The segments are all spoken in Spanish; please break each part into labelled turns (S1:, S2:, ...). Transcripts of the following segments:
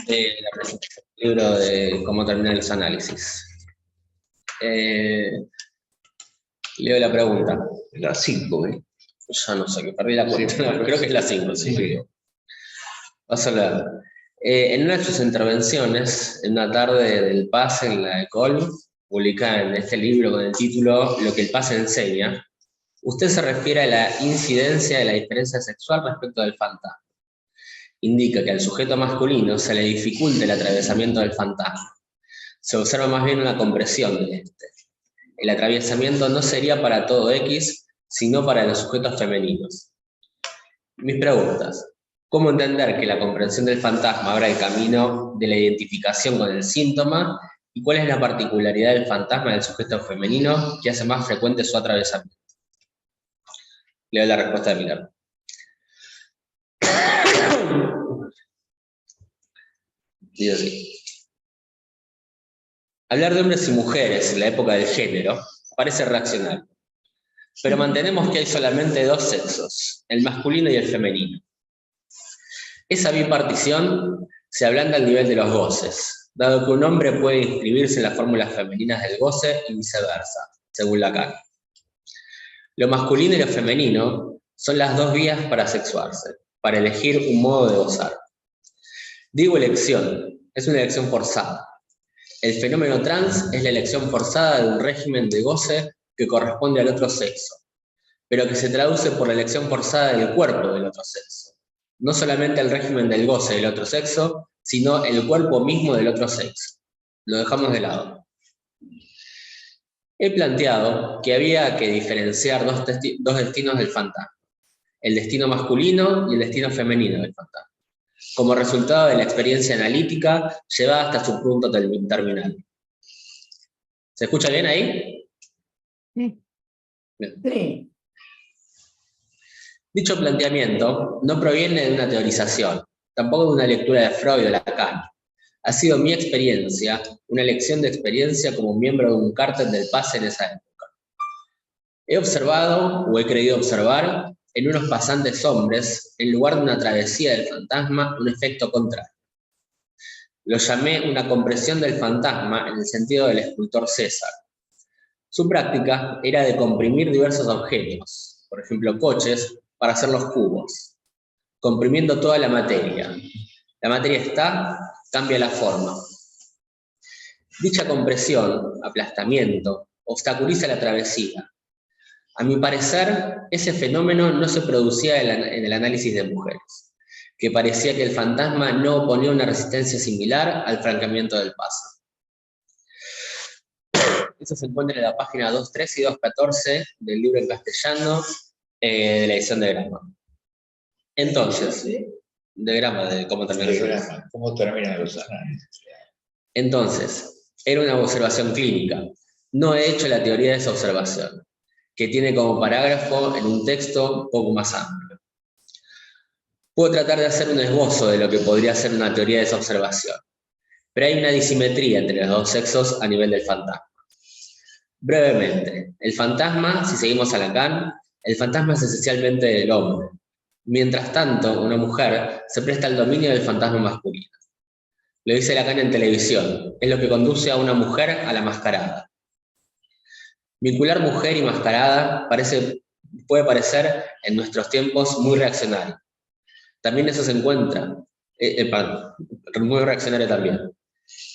S1: de la presentación del libro de cómo terminan los análisis. Leo la pregunta. La 5, ¿eh? Ya no sé, que perdí la cuenta, pero creo que es la 5, sí. Vas a leer. En una de sus intervenciones, en una tarde del PAS en la ECOL, publicada en este libro con el título Lo que el PAS enseña, usted se refiere a la incidencia de la diferencia sexual respecto del fantasma. Indica que al sujeto masculino se le dificulta el atravesamiento del fantasma. Se observa más bien una compresión de este. El atravesamiento no sería para todo X, sino para los sujetos femeninos. Mis preguntas. ¿Cómo entender que la comprensión del fantasma abra el camino de la identificación con el síntoma? ¿Y cuál es la particularidad del fantasma del sujeto femenino que hace más frecuente su atravesamiento? Leo la respuesta de Miller. Dice así. Hablar de hombres y mujeres en la época del género parece reaccionario, pero mantenemos que hay solamente dos sexos, el masculino y el femenino. Esa bipartición se ablanda al nivel de los goces, dado que un hombre puede inscribirse en las fórmulas femeninas del goce y viceversa, según Lacan. Lo masculino y lo femenino son las dos vías para sexuarse, para elegir un modo de gozar. Digo elección, es una elección forzada. El fenómeno trans es la elección forzada de un régimen de goce que corresponde al otro sexo, pero que se traduce por la elección forzada del cuerpo del otro sexo. No solamente el régimen del goce del otro sexo, sino el cuerpo mismo del otro sexo. Lo dejamos de lado. He planteado que había que diferenciar dos destinos del fantasma, el destino masculino y el destino femenino del fantasma, como resultado de la experiencia analítica llevada hasta su punto terminal. ¿Se escucha bien ahí?
S2: Sí.
S1: Bien.
S2: Sí.
S1: Dicho planteamiento no proviene de una teorización, tampoco de una lectura de Freud o Lacan. Ha sido mi experiencia, una lección de experiencia como miembro de un cártel del PAS en esa época. He observado, o he creído observar, en unos pasantes hombres, en lugar de una travesía del fantasma, un efecto contrario. Lo llamé una compresión del fantasma en el sentido del escultor César. Su práctica era de comprimir diversos objetos, por ejemplo coches, para hacer los cubos, comprimiendo toda la materia. La materia está, cambia la forma. Dicha compresión, aplastamiento, obstaculiza la travesía. A mi parecer, ese fenómeno no se producía en el análisis de mujeres, que parecía que el fantasma no oponía una resistencia similar al francamiento del paso. Eso se encuentra en la página 2.13 y 2.14 del libro en castellano de la edición de Grama. Entonces, de Grama, de cómo terminan los análisis. Entonces, era una observación clínica. No he hecho la teoría de esa observación, que tiene como parágrafo en un texto un poco más amplio. Puedo tratar de hacer un esbozo de lo que podría ser una teoría de esa observación, pero hay una disimetría entre los dos sexos a nivel del fantasma. Brevemente, el fantasma, si seguimos a Lacan, el fantasma es esencialmente del hombre. Mientras tanto, una mujer se presta al dominio del fantasma masculino. Lo dice Lacan en televisión, es lo que conduce a una mujer a la mascarada. Vincular mujer y mascarada puede parecer en nuestros tiempos muy reaccionario. También eso se encuentra, muy reaccionario también.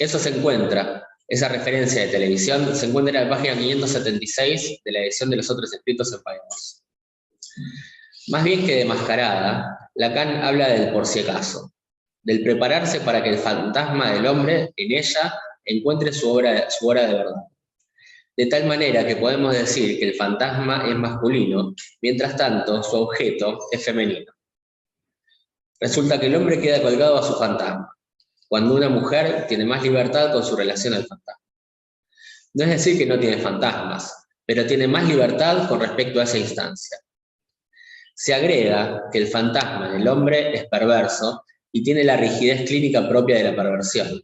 S1: Eso se encuentra, esa referencia de televisión, se encuentra en la página 576 de la edición de los otros escritos en Paidós. Más bien que de mascarada, Lacan habla del por si acaso, del prepararse para que el fantasma del hombre en ella encuentre su hora de verdad. De tal manera que podemos decir que el fantasma es masculino, mientras tanto su objeto es femenino. Resulta que el hombre queda colgado a su fantasma, cuando una mujer tiene más libertad con su relación al fantasma. No es decir que no tiene fantasmas, pero tiene más libertad con respecto a esa instancia. Se agrega que el fantasma del hombre es perverso y tiene la rigidez clínica propia de la perversión.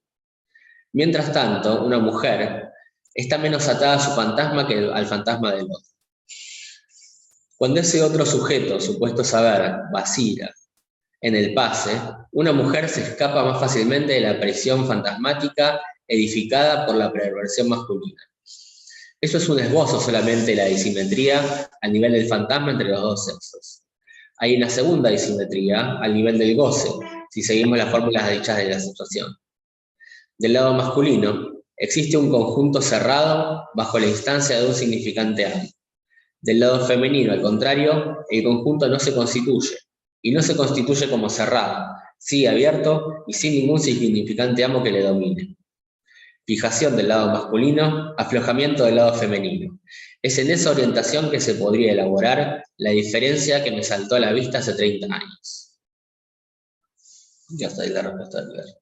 S1: Mientras tanto, una mujer está menos atada a su fantasma que al fantasma del otro. Cuando ese otro sujeto, supuesto saber, vacila, En el pase, una mujer se escapa más fácilmente de la prisión fantasmática edificada por la perversión masculina. Eso es un esbozo solamente de la disimetría al nivel del fantasma entre los dos sexos. Hay una segunda disimetría al nivel del goce, si seguimos las fórmulas dichas de la situación. Del lado masculino, existe un conjunto cerrado bajo la instancia de un significante amo. Del lado femenino, al contrario, el conjunto no se constituye, y no se constituye como cerrado, sí abierto y sin ningún significante amo que le domine. Fijación del lado masculino, aflojamiento del lado femenino. Es en esa orientación que se podría elaborar la diferencia que me saltó a la vista hace 30 años. Ya está ahí la respuesta del verso.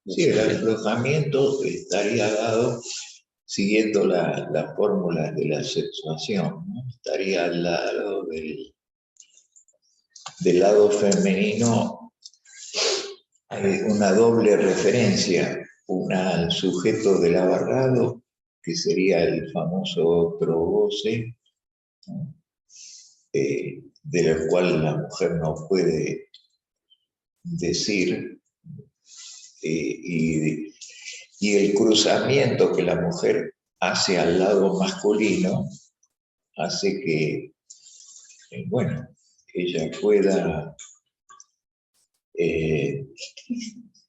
S2: Sí, el aflojamiento estaría dado siguiendo la fórmula de la sexuación, ¿no? Estaría al lado del lado femenino, hay una doble referencia, una al sujeto del abarrado, que sería el famoso otro goce, ¿no? Del cual la mujer no puede decir, y el cruzamiento que la mujer hace al lado masculino hace que, bueno, ella pueda,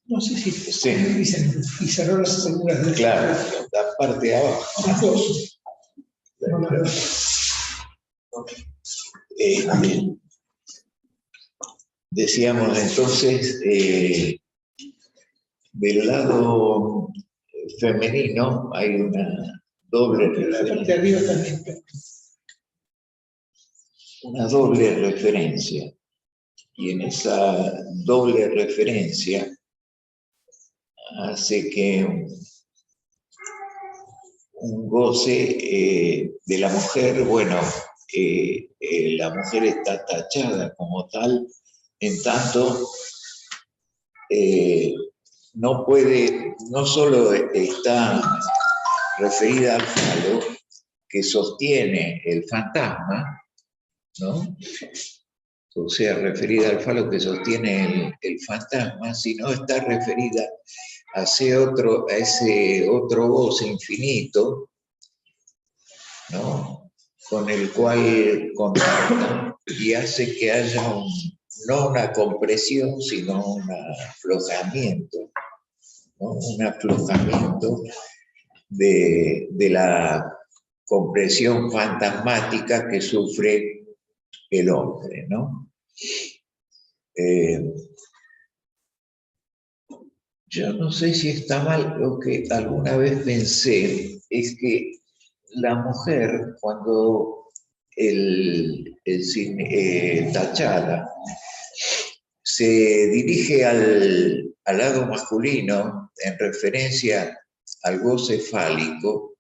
S3: no sé si
S2: sí,
S3: dicen y cerró las seguras de
S2: claro, la parte de abajo.
S3: las dos. No, no, no.
S2: Decíamos entonces, del lado femenino hay una doble
S3: La parte de
S2: referencia.
S3: arriba también.
S2: Una doble referencia. Y en esa doble referencia hace que un goce de la mujer, bueno, la mujer está tachada como tal, en tanto no puede, no solo está referida al falo que sostiene el fantasma, ¿no? O sea, referida al falo que sostiene el fantasma, sino está referida a ese otro goce infinito, ¿no? Con el cual contacta y hace que haya no una compresión, sino un aflojamiento, ¿no? Un aflojamiento de la compresión fantasmática que sufre el hombre, ¿no? Yo no sé si está mal, lo que alguna vez pensé es que la mujer, cuando tachada se dirige al lado masculino en referencia al goce fálico,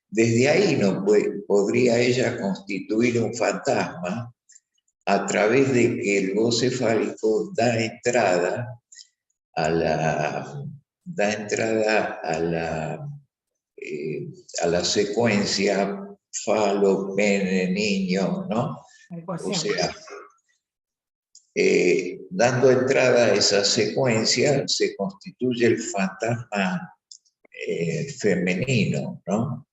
S2: desde ahí no podría ella constituir un fantasma a través de que el goce fálico da entrada a la secuencia falo, pene, niño, ¿no? O sea, dando entrada a esa secuencia se constituye el fantasma femenino, ¿no?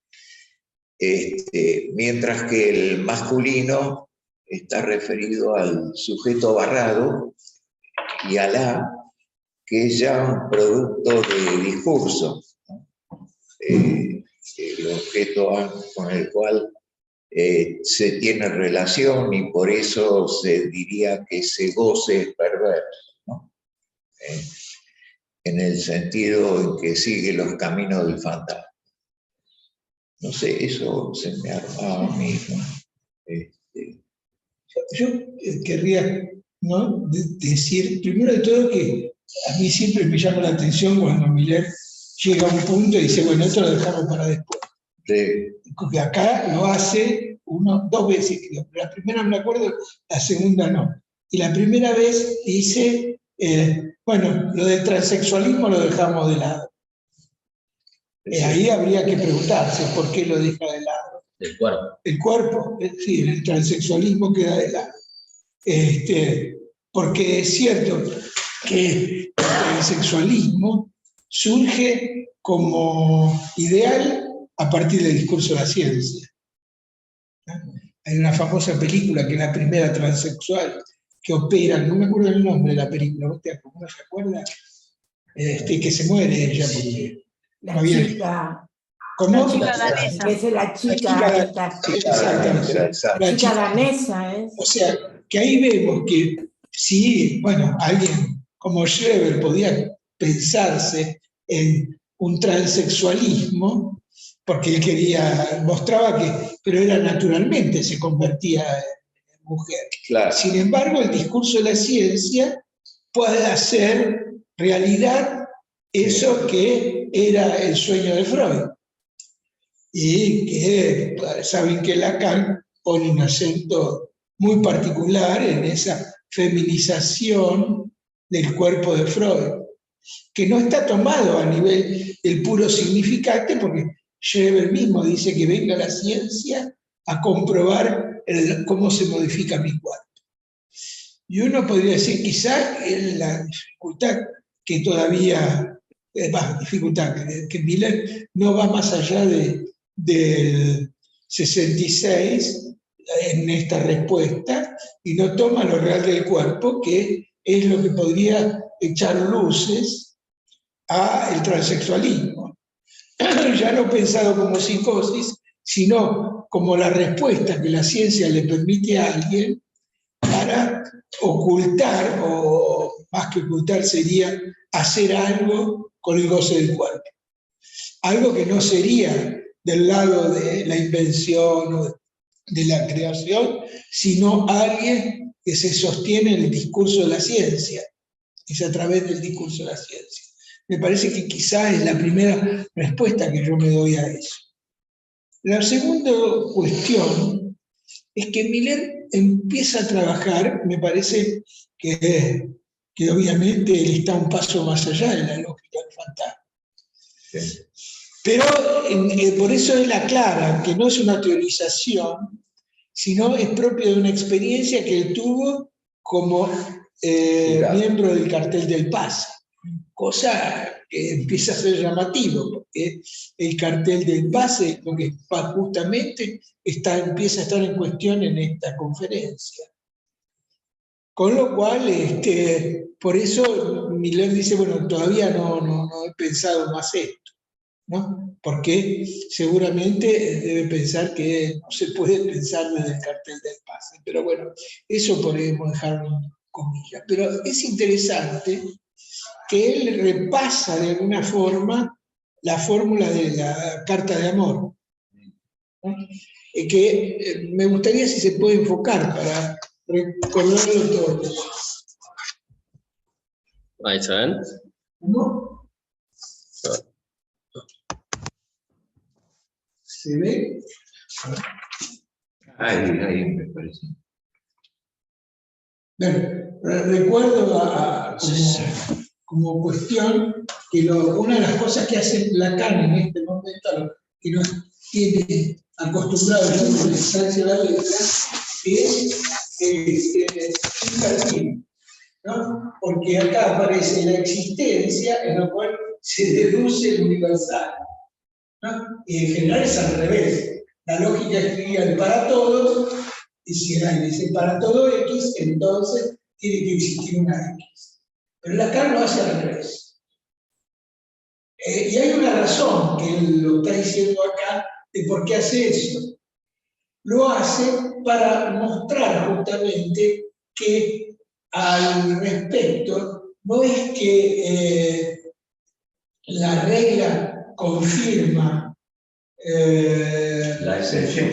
S2: Mientras que el masculino está referido al sujeto barrado y a la que es ya un producto de discurso, ¿no? El objeto con el cual se tiene relación y por eso se diría que ese goce es perverso, ¿no? En el sentido en que sigue los caminos del fantasma. No sé, eso se me armaba a mí, ¿no?
S3: Yo querría, ¿no? decir, primero de todo, que a mí siempre me llama la atención cuando Miller llega a un punto y dice, bueno, esto lo dejamos para después. Porque acá lo hace dos veces, creo. La primera no me acuerdo, la segunda no. Y la primera vez dice, bueno, lo del transexualismo lo dejamos de lado. Ahí habría que preguntarse por qué lo deja de lado.
S1: del cuerpo.
S3: El cuerpo, sí, el transexualismo queda de lado. Porque es cierto que el transexualismo surge como ideal a partir del discurso de la ciencia. Hay una famosa película que es la primera transexual que opera, no me acuerdo el nombre de la película, ¿cómo se acuerda? Que se muere ella porque
S4: la chica.
S3: ¿Cómo?
S4: La chica danesa. Que es la chica. La chica danesa, ¿eh?
S3: O sea, que ahí vemos que sí, bueno, alguien como Schreber podía pensarse en un transexualismo, porque él mostraba que, pero era naturalmente, se convertía en mujer.
S2: Claro.
S3: Sin embargo, el discurso de la ciencia puede hacer realidad eso que era el sueño de Freud. Y que saben que Lacan pone un acento muy particular en esa feminización del cuerpo de Freud, que no está tomado a nivel del puro significante, porque Schreber mismo dice que venga la ciencia a comprobar cómo se modifica mi cuerpo. Y uno podría decir, quizá la dificultad que todavía, que Miller no va más allá del 66 en esta respuesta y no toma lo real del cuerpo, que es lo que podría echar luces al transexualismo. Ya no pensado como psicosis, sino como la respuesta que la ciencia le permite a alguien para ocultar, o más que ocultar sería hacer algo con el goce del cuerpo. Algo que no sería del lado de la invención o de la creación, sino alguien que se sostiene en el discurso de la ciencia. Es a través del discurso de la ciencia. Me parece que quizás es la primera respuesta que yo me doy a eso. La segunda cuestión es que Miller empieza a trabajar, me parece que obviamente él está un paso más allá de la lógica del fantasma. Sí. Pero por eso él aclara que no es una teorización, sino es propio de una experiencia que él tuvo como miembro del cartel del Pase, cosa que empieza a ser llamativo, porque el cartel del Pase es lo que justamente empieza a estar en cuestión en esta conferencia. Con lo cual, por eso Miller dice, bueno, todavía no he pensado más esto, ¿no? Porque seguramente debe pensar que no se puede pensar desde el cartel del Pase. Pero bueno, eso podemos dejarlo en comillas. Pero es interesante que él repasa de alguna forma la fórmula de la carta de amor, ¿no? Que me gustaría si se puede enfocar para recordarlo todo.
S1: Ahí se ven.
S3: ¿No? ¿Se ve?
S2: Ahí me parece.
S3: Bueno, recuerdo como cuestión que una de las cosas que hace Lacan en este momento, que nos tiene acostumbrados a la distancia de la letra, es un perfil, ¿no? Porque acá aparece la existencia en la cual se deduce el universal, ¿no? Y en general es al revés. La lógica escribía el para todos, y si dice para todo X, entonces tiene que existir una X. Pero Lacan lo hace al revés. Y hay una razón que él lo está diciendo acá de por qué hace eso. Lo hace para mostrar justamente que al respecto no es que la regla confirma
S2: la excepción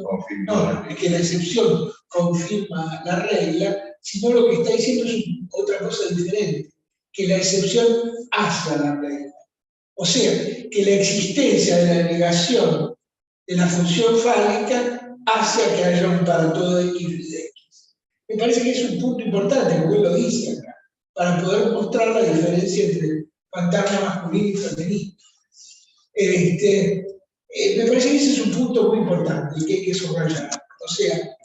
S2: confirma.
S3: No, es que la excepción confirma la regla, sino lo que está diciendo es otra cosa diferente, que la excepción hace a la regla. O sea, que la existencia de la negación de la función fálica hace a que haya un para todo X de X. Me parece que es un punto importante, porque él lo dice acá, para poder mostrar la diferencia entre fantasma masculino y femenino. Me parece que ese es un punto muy importante y que hay que subrayar. O sea,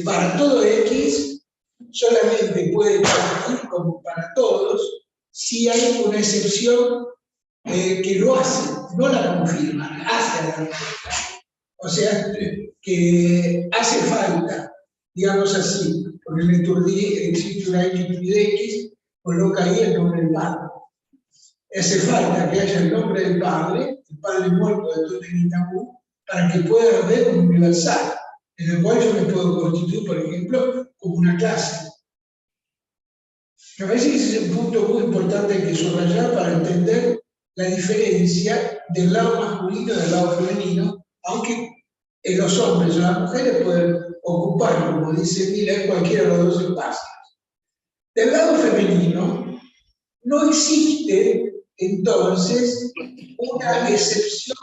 S3: para todo X solamente puede existir como para todos si hay una excepción que lo hace, no la confirma, hace la respuesta. O sea, que hace falta, digamos así, porque en Eturdí existe una X de X, coloca ahí el nombre del padre. Hace falta que haya el nombre del padre, el padre muerto de Totenitabu, para que pueda haber un universal, en el cual yo me puedo constituir, por ejemplo, como una clase. Me parece que ese es un punto muy importante que subrayar para entender la diferencia del lado masculino y del lado femenino, aunque en los hombres o las mujeres pueden ocupar, como dice Miller, cualquiera de los dos espacios. Del lado femenino, no existe entonces una excepción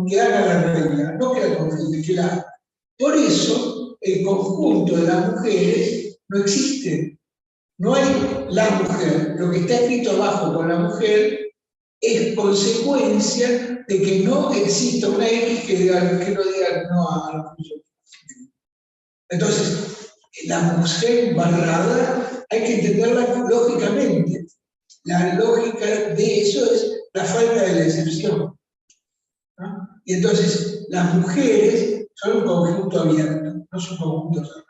S3: que haga la regla, no que la confirme, que la haga. Por eso, el conjunto de las mujeres no existe. No hay la mujer. Lo que está escrito abajo con la mujer es consecuencia de que no exista una X que no diga no a la función. Entonces, la mujer barrada hay que entenderla lógicamente. La lógica de eso es la falta de la excepción, ¿no? Y entonces, las mujeres son un conjunto abierto, no son conjuntos cerrados.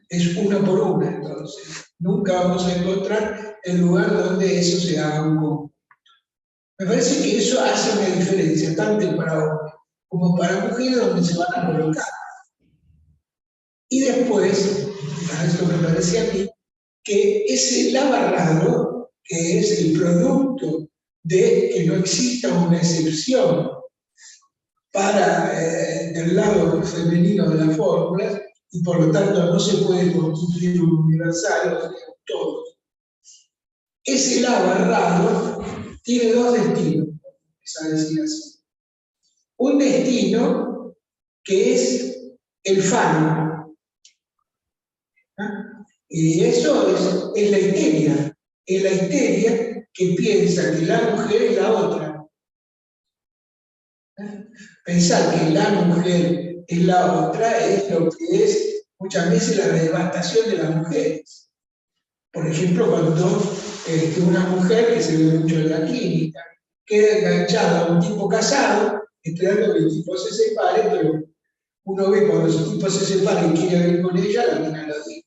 S3: Es una por una, entonces. Nunca vamos a encontrar el lugar donde eso se haga un conjunto. Me parece que eso hace una diferencia, tanto para hombres como para mujeres, donde se van a colocar. Y después, a esto me parece a mí, que ese labarrado, que es el producto de que no exista una excepción para del lado femenino de las fórmulas, y por lo tanto no se puede constituir un universal, o sea, todos. Ese labarrado tiene dos destinos, a decir así. Un destino que es el falo. Y eso es la histeria. Es la histeria que piensa que la mujer es la otra. Pensar que la mujer es la otra es lo que es muchas veces la devastación de las mujeres. Por ejemplo, cuando una mujer, que se ve mucho en la clínica, queda enganchada a un tipo casado, esperando que el tipo se separe, pero uno ve cuando ese tipo se separa y quiere ver con ella, la mina lo dice.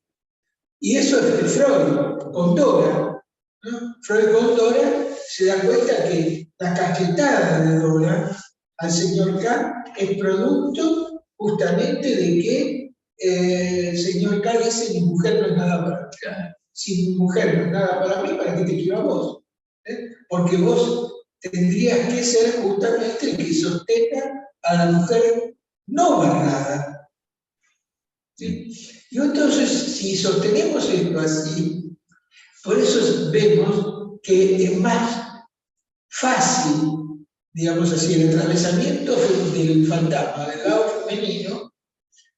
S3: Y eso es de Freud, con Dora, ¿no? Freud con Dora se da cuenta que la cachetada de Dora al señor K es producto justamente de que el señor K dice: mi mujer no es nada para mí. Si mi mujer no es nada para mí, ¿para qué te quiero a vos? Porque vos tendrías que ser justamente el que sostenga a la mujer no barrada. ¿Sí? Y entonces, si sostenemos esto así, por eso vemos que es más fácil, digamos así, el atravesamiento del fantasma del lado femenino,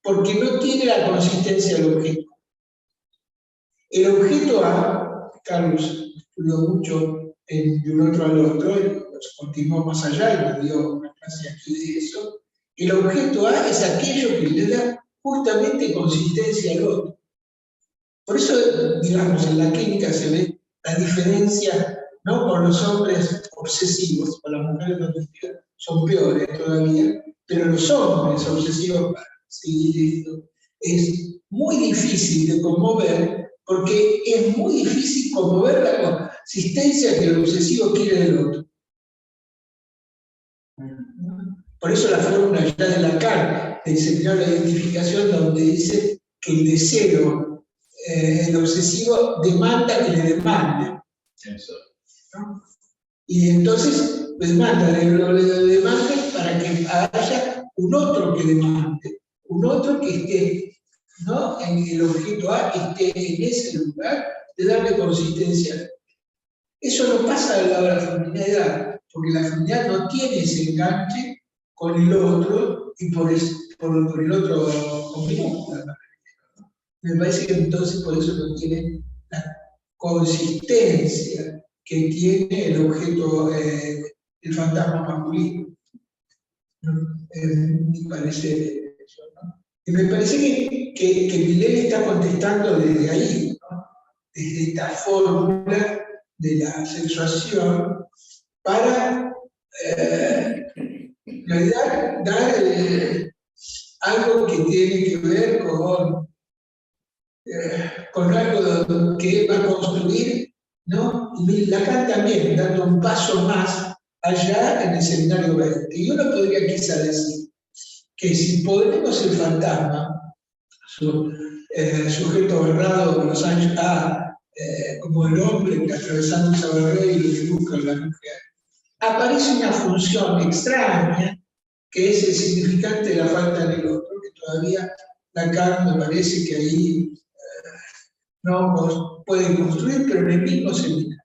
S3: porque no tiene la consistencia del objeto. El objeto A, Carlos estudió mucho de un otro al otro, y continuó más allá y nos dio una clase aquí de eso. El objeto A es aquello que le da justamente consistencia al otro. Por eso, digamos, en la clínica se ve la diferencia, ¿no?, con los hombres obsesivos, con las mujeres son peores todavía, pero los hombres obsesivos, para seguir esto, es muy difícil de conmover, porque es muy difícil conmover la consistencia que el obsesivo quiere del otro. Por eso la fórmula ya de Lacan enseñó la identificación, donde dice que el deseo, el obsesivo demanda que le demande. ¿No? Y entonces demanda para que haya un otro que demande, un otro que esté, ¿no?, en el objeto A, que esté en ese lugar de darle consistencia. Eso no pasa del lado de la feminidad, porque la feminidad no tiene ese enganche con el otro y por el otro conmigo. Me parece que entonces por eso no tiene la consistencia que tiene el objeto el fantasma masculino. Me parece eso, ¿no? Y me parece que Millet está contestando desde ahí, ¿no? Desde esta fórmula de la sexuación para, en realidad, dar algo que tiene que ver con algo que va a construir, ¿no? Y Lacan también, dando un paso más allá en el seminario 20. Y uno podría quizá decir que si ponemos el fantasma, sujeto agarrado con los años como el hombre que atravesando esa barrera y lo que busca la mujer, aparece una función extraña que es el significante de la falta en el otro, que todavía Lacan me parece que ahí no puede construir, pero en el mismo seminario.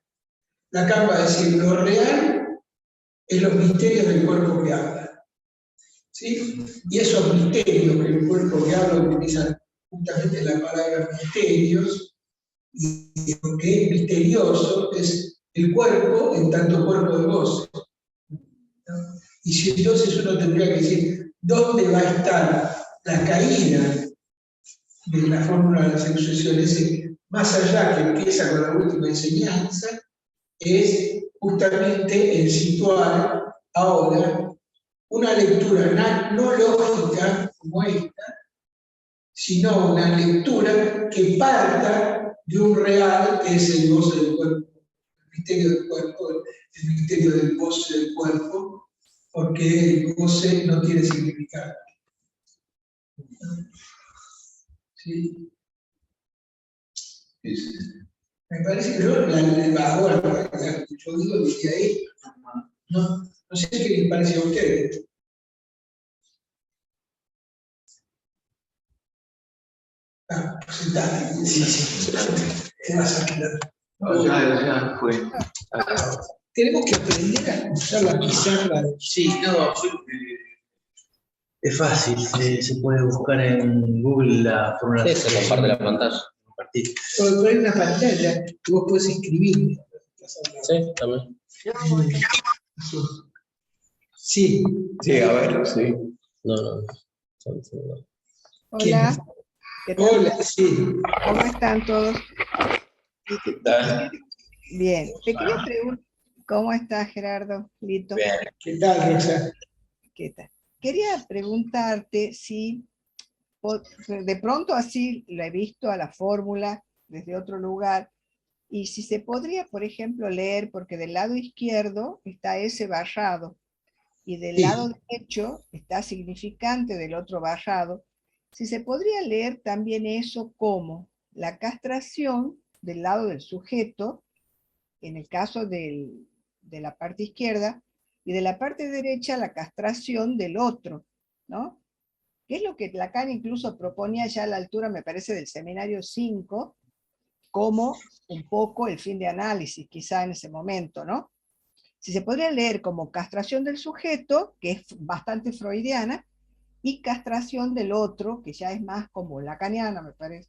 S3: Lacan va a decir, lo real es los misterios del cuerpo que habla. ¿Sí? Y esos misterios que el cuerpo que habla utiliza justamente la palabra misterios, y lo que es misterioso es el cuerpo en tanto cuerpo de goce. ¿No? Y si entonces uno tendría que decir, ¿dónde va a estar la caída de la fórmula de la sexuación? Ese más allá que empieza con la última enseñanza, es justamente el situar ahora una lectura no lógica como esta, sino una lectura que parta de un real que es el goce del cuerpo, el misterio del cuerpo, el misterio del goce del cuerpo, porque el goce no tiene significado. ¿Sí? Me parece que yo digo desde ahí, no sé qué les parece a ustedes. Sentate. Sí. ¿Qué vas a quedar?
S2: No, ya fue.
S3: Tenemos que aprender a usar la pizarra.
S5: Sí, no, es fácil, se puede buscar en Google la fórmula.
S1: Sí, se comparte la pantalla.
S5: Compartir.
S3: O hay una pantalla que vos podés escribir.
S1: Sí, también.
S3: Sí.
S2: Sí, a ver, sí.
S1: No.
S6: Hola. ¿Qué tal?
S3: Hola, sí.
S6: ¿Cómo están todos?
S2: ¿Qué tal?
S6: Bien. Te quería preguntar, ¿cómo estás, Gerardo? Lito.
S2: Bien.
S3: ¿Qué tal, Rosa?
S6: ¿Qué tal? Quería preguntarte si de pronto así la he visto a la fórmula desde otro lugar, y si se podría, por ejemplo, leer, porque del lado izquierdo está ese barrado, y del lado derecho está significante del otro barrado, si se podría leer también eso como la castración del lado del sujeto, en el caso de la parte izquierda, y de la parte derecha la castración del otro, ¿no? Que es lo que Lacan incluso proponía ya a la altura, me parece, del seminario 5, como un poco el fin de análisis, quizá en ese momento, ¿no? Si se podría leer como castración del sujeto, que es bastante freudiana, y castración del otro, que ya es más como lacaniana, me parece.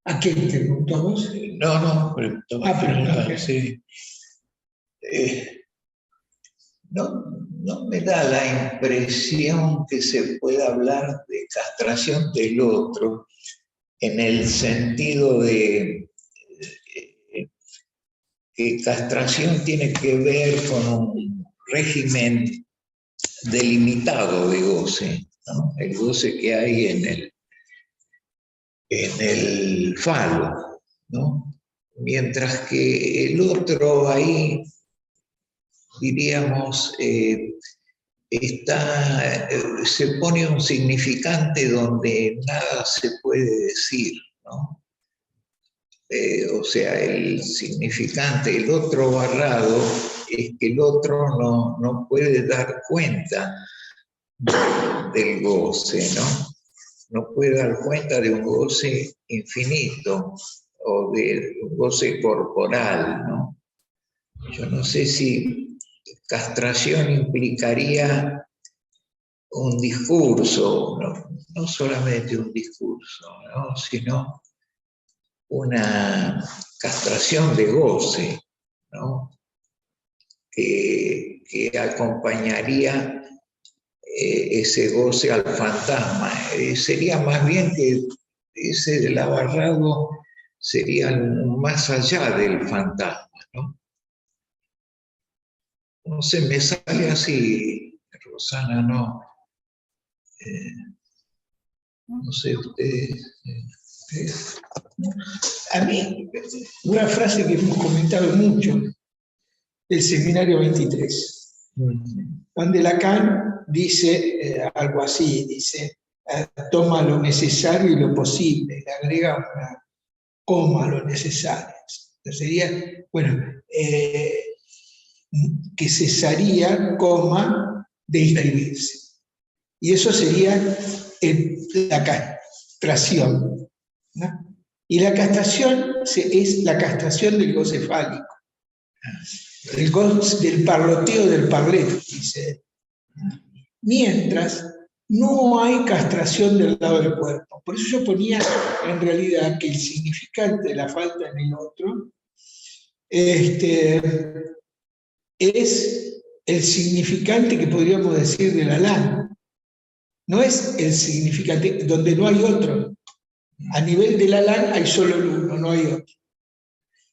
S3: ¿A quién te preguntó a vos?
S2: No, pero
S3: Perdón.
S2: sí. No me da la impresión que se pueda hablar de castración del otro en el sentido de que castración tiene que ver con un régimen delimitado de goce, ¿no? El goce que hay en el falo, ¿no? Mientras que el otro ahí, diríamos, se pone un significante donde nada se puede decir, ¿no? O sea, el significante, el otro barrado, es que el otro no puede dar cuenta del goce, ¿no? No puede dar cuenta de un goce infinito o de un goce corporal, ¿no? Yo no sé si castración implicaría un discurso, no solamente un discurso, ¿no? Sino una castración de goce, ¿no? Que acompañaría ese goce al fantasma. Sería más bien que ese del abarrado sería más allá del fantasma, ¿no? No sé, me sale así, Rosana, no. No sé, ustedes.
S3: A mí, una frase que hemos comentado mucho, el Seminario 23, donde Lacan dice algo así, dice, toma lo necesario y lo posible, le agrega una coma a lo necesario. Sería, bueno, que cesaría, coma, de inscribirse. Y eso sería la castración, ¿no? Y la castración es la castración del goce fálico, el goce del parloteo del parlet, dice. Mientras no hay castración del lado del cuerpo. Por eso yo ponía en realidad que el significante de la falta en el otro es el significante que podríamos decir del Alán. No es el significante donde no hay otro. A nivel del Alán hay solo el uno, no hay otro.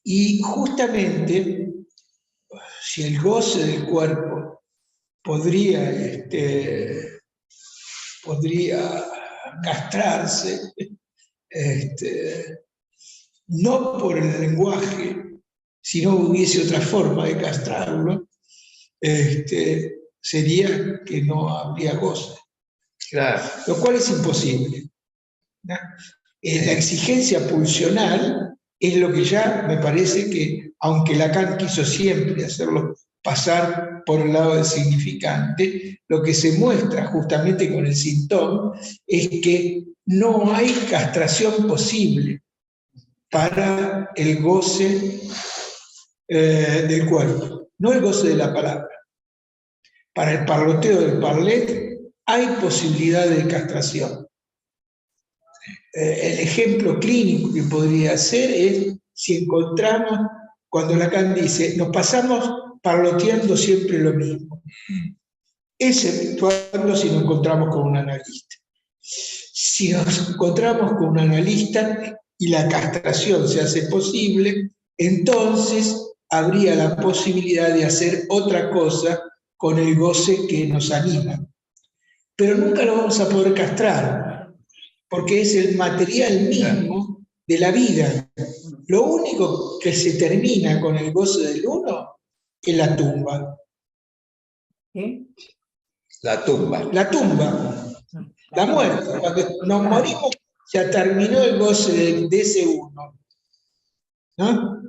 S3: Y justamente, si el goce del cuerpo podría castrarse, no por el lenguaje, si no hubiese otra forma de castrarlo, sería que no habría goce.
S2: Claro.
S3: Lo cual es imposible, ¿no? La exigencia pulsional es lo que ya me parece que, aunque Lacan quiso siempre hacerlo pasar por el lado del significante, lo que se muestra justamente con el síntoma es que no hay castración posible para el goce del cuerpo, no el goce de la palabra. Para el parloteo del parlet hay posibilidad de castración. El ejemplo clínico que podría ser es si encontramos, cuando Lacan dice, nos pasamos parloteando siempre lo mismo, exceptuando si nos encontramos con un analista. Si nos encontramos con un analista y la castración se hace posible, entonces habría la posibilidad de hacer otra cosa con el goce que nos anima. Pero nunca lo vamos a poder castrar, porque es el material mismo de la vida. Lo único que se termina con el goce del uno es la tumba.
S4: ¿Qué?
S2: La tumba.
S3: La tumba, la muerte. Cuando nos morimos ya terminó el goce de ese uno, ¿no?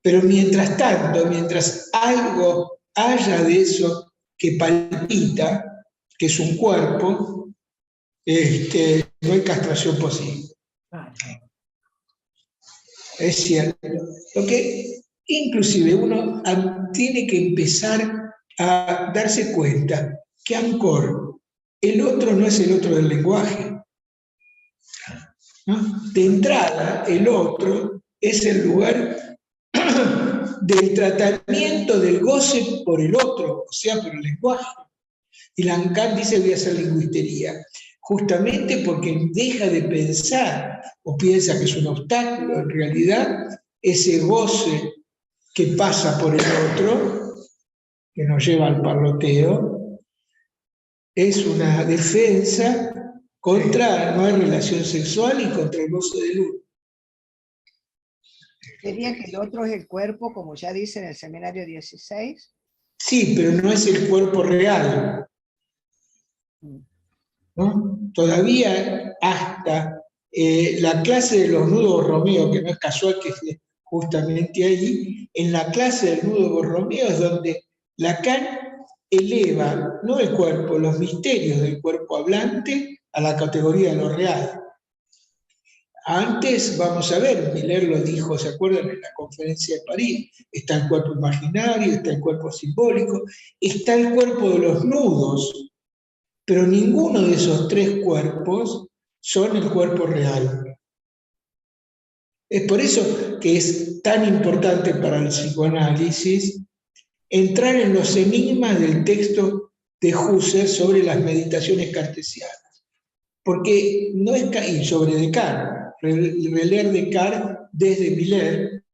S3: Pero mientras tanto, mientras algo haya de eso que palpita, que es un cuerpo, no hay castración posible. Es cierto. Lo que inclusive uno tiene que empezar a darse cuenta que Ancor, el otro no es el otro del lenguaje, ¿no? De entrada, el otro es el lugar del tratamiento del goce por el otro, o sea, por el lenguaje. Y Lacan dice voy a hacer lingüistería, justamente porque deja de pensar o piensa que es un obstáculo, en realidad ese goce que pasa por el otro, que nos lleva al parloteo, es una defensa contra no hay relación sexual y contra el goce del uno.
S6: ¿Sería que el otro es el cuerpo, como ya dice en el seminario 16?
S3: Sí, pero no es el cuerpo real, ¿no? Todavía hasta la clase de los nudos Borromeo, que no es casual que esté justamente ahí, en la clase del nudo Borromeo es donde Lacan eleva, no el cuerpo, los misterios del cuerpo hablante a la categoría de lo real. Antes, vamos a ver, Miller lo dijo, ¿se acuerdan? En la conferencia de París, está el cuerpo imaginario, está el cuerpo simbólico, está el cuerpo de los nudos, pero ninguno de esos tres cuerpos son el cuerpo real. Es por eso que es tan importante para el psicoanálisis entrar en los enigmas del texto de Husserl sobre las meditaciones cartesianas. Porque no es y sobre Descartes, releer Descartes desde Miller,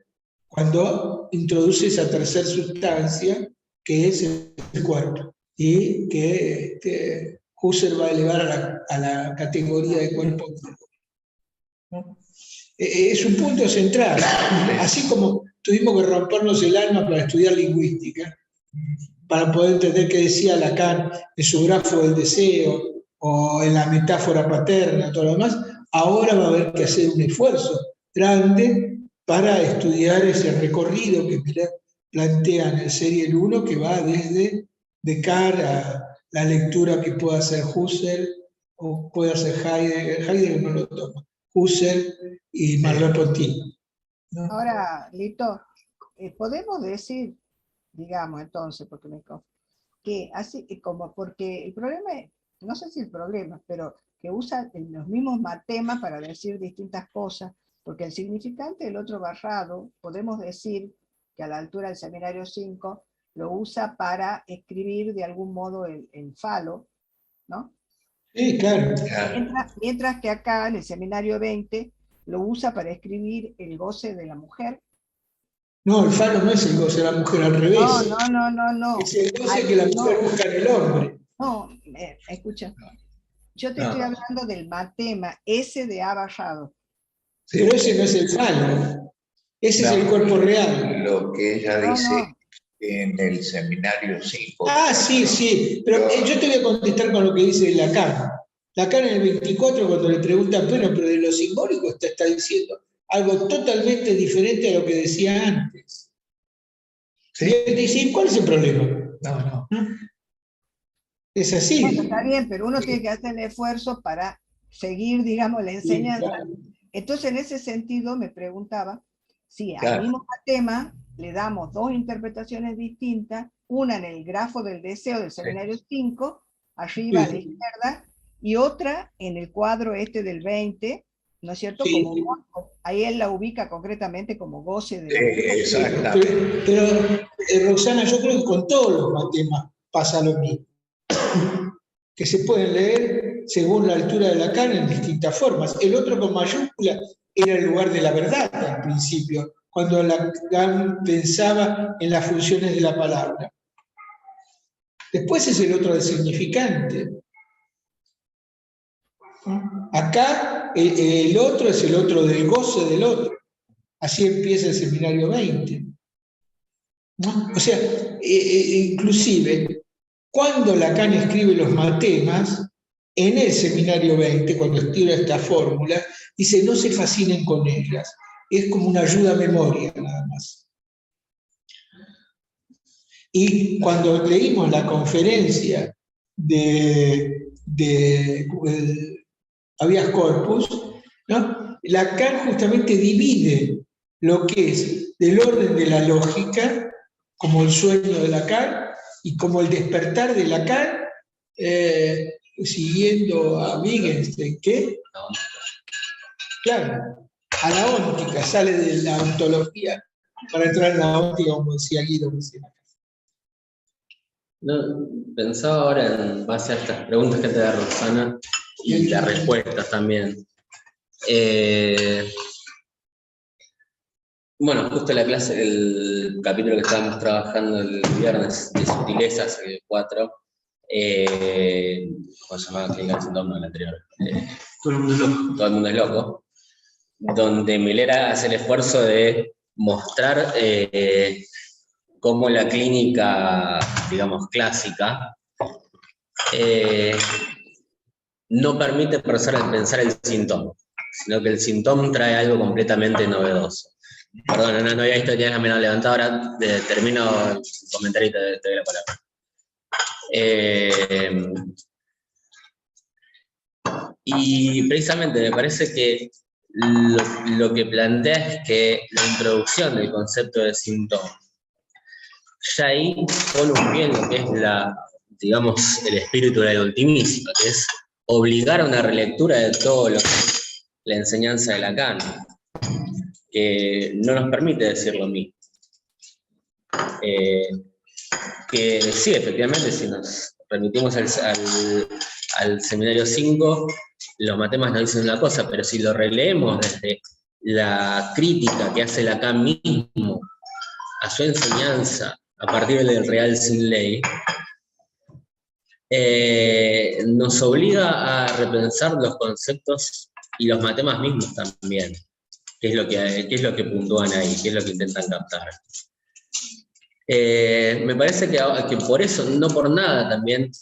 S3: cuando introduce esa tercera sustancia que es el cuerpo, y que Husserl va a elevar a la categoría de cuerpo. ¿No? Es un punto central, así como tuvimos que rompernos el alma para estudiar lingüística, para poder entender qué decía Lacan en su grafo del deseo, o en la metáfora paterna, todo lo demás, ahora va a haber que hacer un esfuerzo grande para estudiar ese recorrido que Miller plantea en el Serial 1, que va desde Descartes a la lectura que pueda hacer Husserl, o puede hacer Heidegger no lo toma, Husserl y Merleau-Ponty. ¿No?
S6: Ahora, Lito, podemos decir, digamos entonces, porque que así como, porque el problema es, no sé si el problema, pero que usa los mismos matemas para decir distintas cosas, porque el significante del otro barrado, podemos decir que a la altura del seminario 5, lo usa para escribir de algún modo el falo, ¿no?
S3: Sí, claro.
S6: Mientras que acá, en el seminario 20, lo usa para escribir el goce de la mujer.
S3: No, el falo no es el goce de la mujer, al revés.
S6: No.
S3: Es el goce que la mujer busca en el hombre.
S6: No, escucha. Yo te estoy hablando del matema, ese de A barrado.
S3: Pero ese no es el falo. Ese es el cuerpo real.
S2: Lo que ella dice en el seminario 5.
S3: Ah, sí. Pero yo te voy a contestar con lo que dice Lacan. Lacan en el 24, cuando le preguntan, bueno, pero de lo simbólico te está diciendo algo totalmente diferente a lo que decía antes. ¿Sí? Y él dice, ¿cuál es el problema? No. Es así.
S6: Bueno, está bien, pero uno tiene que hacer el esfuerzo para seguir, digamos, la enseñanza. Sí, claro. Entonces, en ese sentido, me preguntaba si al mismo tema le damos dos interpretaciones distintas, una en el grafo del deseo del seminario 5, arriba a la izquierda, y otra en el cuadro este del 20, ¿no es cierto? Sí. Como, ahí él la ubica concretamente como goce de la
S2: exactamente.
S3: Pero Roxana, yo creo que con todos los matemas pasa lo mismo. Que se pueden leer según la altura de Lacan en distintas formas. El otro con mayúscula era el lugar de la verdad al principio, cuando Lacan pensaba en las funciones de la palabra. Después es el otro del significante. Acá el otro es el otro del goce del otro. Así empieza el seminario 20. ¿No? O sea, inclusive, cuando Lacan escribe los matemas, en el seminario 20, cuando estira esta fórmula, dice, no se fascinen con ellas. Es como una ayuda a memoria, nada más. Y cuando leímos la conferencia de Habeas Corpus, ¿no? Lacan justamente divide lo que es del orden de la lógica, como el sueño de Lacan, y como el despertar de Lacan, siguiendo a Wittgenstein, ¿qué? Claro, a la óptica, sale de la ontología para entrar en la óptica, como decía Guido.
S1: No, pensaba ahora en base a estas preguntas que te da Roxana y las respuestas también. Bueno, justo la clase, el capítulo que estábamos trabajando el viernes de sutilezas, el 4, ¿cómo se llamaba? Clínica del síntoma el anterior.
S5: Todo el mundo es loco.
S1: Todo el mundo es loco. Donde Miller hace el esfuerzo de mostrar cómo la clínica, digamos, clásica, no permite pensar el síntoma, sino que el síntoma trae algo completamente novedoso. Perdón, no había visto que tenías la mano levantada, ahora termino el comentario y te doy la palabra. Y precisamente me parece que lo que plantea es que la introducción del concepto de síntoma ya ahí pone un pie en lo que es digamos, el espíritu de la ultimísima, que es obligar a una relectura de todo lo que es la enseñanza de Lacan. que no nos permite decir lo mismo. Que sí, efectivamente, si nos remitimos al seminario 5, los matemas nos dicen una cosa, pero si lo releemos desde la crítica que hace Lacan mismo a su enseñanza a partir del real sin ley, nos obliga a repensar los conceptos y los matemas mismos también, qué es lo que puntúan ahí, qué es lo que intentan captar. Me parece que por eso, no por nada también,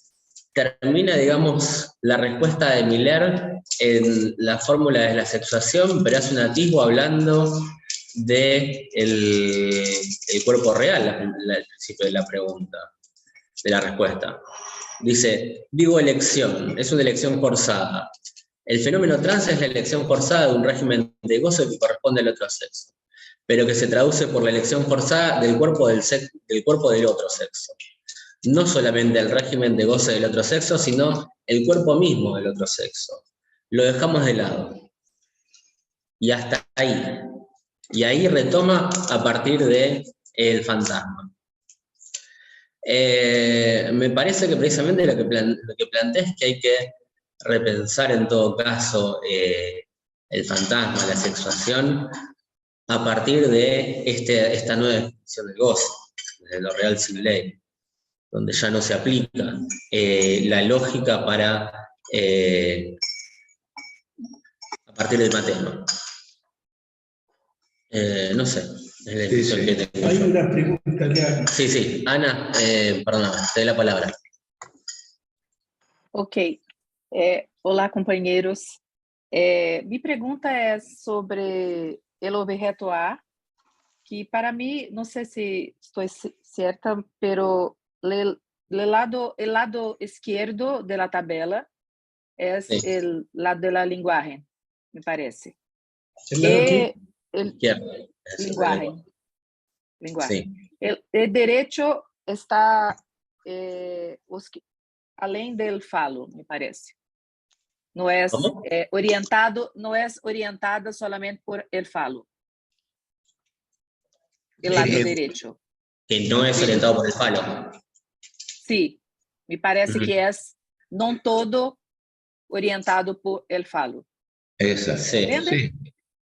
S1: termina, digamos, la respuesta de Miller en la fórmula de la sexuación, pero hace un atisbo hablando de el cuerpo real, al principio de la pregunta, de la respuesta. Dice, digo elección, es una elección forzada. El fenómeno trans es la elección forzada de un régimen de gozo que corresponde al otro sexo, pero que se traduce por la elección forzada del cuerpo del otro sexo. No solamente el régimen de goce del otro sexo, sino el cuerpo mismo del otro sexo. Lo dejamos de lado. Y hasta ahí. Y ahí retoma a partir de el fantasma. Me parece que precisamente lo que plantea es que hay que repensar en todo caso el fantasma, la sexuación, a partir de esta nueva definición del goce, de lo real sin ley, donde ya no se aplica la lógica para a partir del matema. No sé, es la definición que tengo.
S3: Hay una pregunta de Ana.
S1: Sí, Ana, perdón, te doy la palabra.
S7: Ok. Olá, companheiros. Minha pergunta é sobre o objeto A, que para mim, não sei se estou certa, pero el lado esquerdo de la tabela é o lado de la linguagem, me parece. Linguagem.
S1: Sí.
S7: El derecho está além del falo, me parece. Não é orientado, não é orientada solamente por el falo. El lado derecho.
S1: Que no es orientado por el falo.
S7: Sí, me parece que es no todo orientado por el falo.
S2: Exacto.
S1: Sí.
S7: ¿Entiende?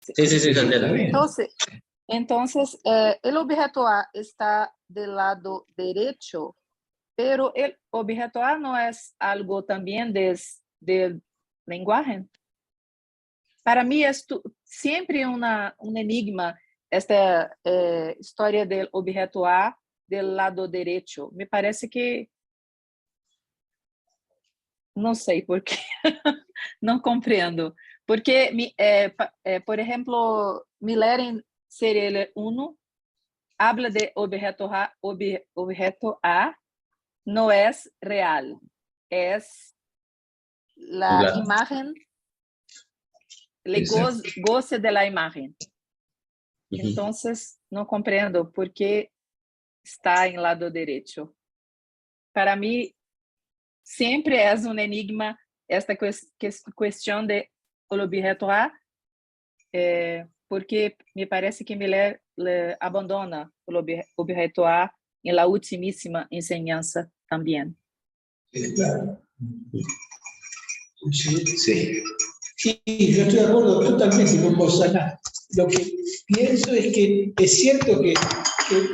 S1: Sí, entiendo.
S7: Entonces, el objeto A está del lado derecho, pero el objeto A no es algo también del lenguaje. Para mí es siempre un enigma esta história del objeto A del lado derecho. Me parece que não sei por quê, não compreendo. Porque, por exemplo, Miller em Serie 1 habla de objeto A no es real, es la imagen, el goce de la imagen. Entonces, no comprendo por qué está en lado derecho. Para mí, siempre es un enigma esta cuestión de el objeto A, porque me parece que Miller le abandona el objeto A en la ultimísima enseñanza también.
S3: Claro.
S2: Sí.
S3: Sí, yo estoy de acuerdo totalmente con vos, Ana. Lo que pienso es que es cierto que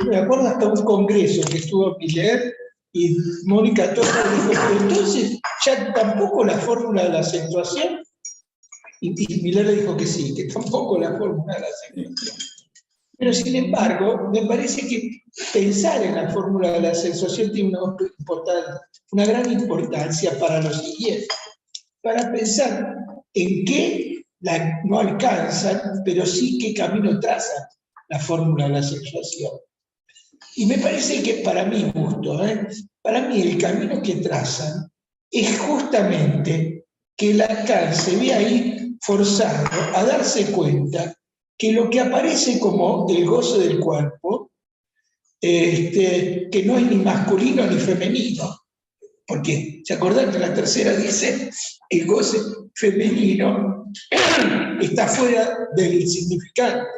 S3: me acuerdo hasta un congreso que estuvo Miller y Mónica Toca dijo, pero entonces ya tampoco la fórmula de la acentuación, y Miller le dijo que sí, que tampoco la fórmula de la acentuación. Pero sin embargo, me parece que pensar en la fórmula de la acentuación tiene una gran importancia para lo siguiente, para pensar en qué no alcanzan, pero sí qué camino trazan la fórmula de la sexuación. Y me parece que para mi gusto, para mí el camino que trazan es justamente que Lacan se ve ahí forzado a darse cuenta que lo que aparece como el goce del cuerpo, que no es ni masculino ni femenino, porque se acuerdan que la tercera dice el goce femenino está fuera del significante,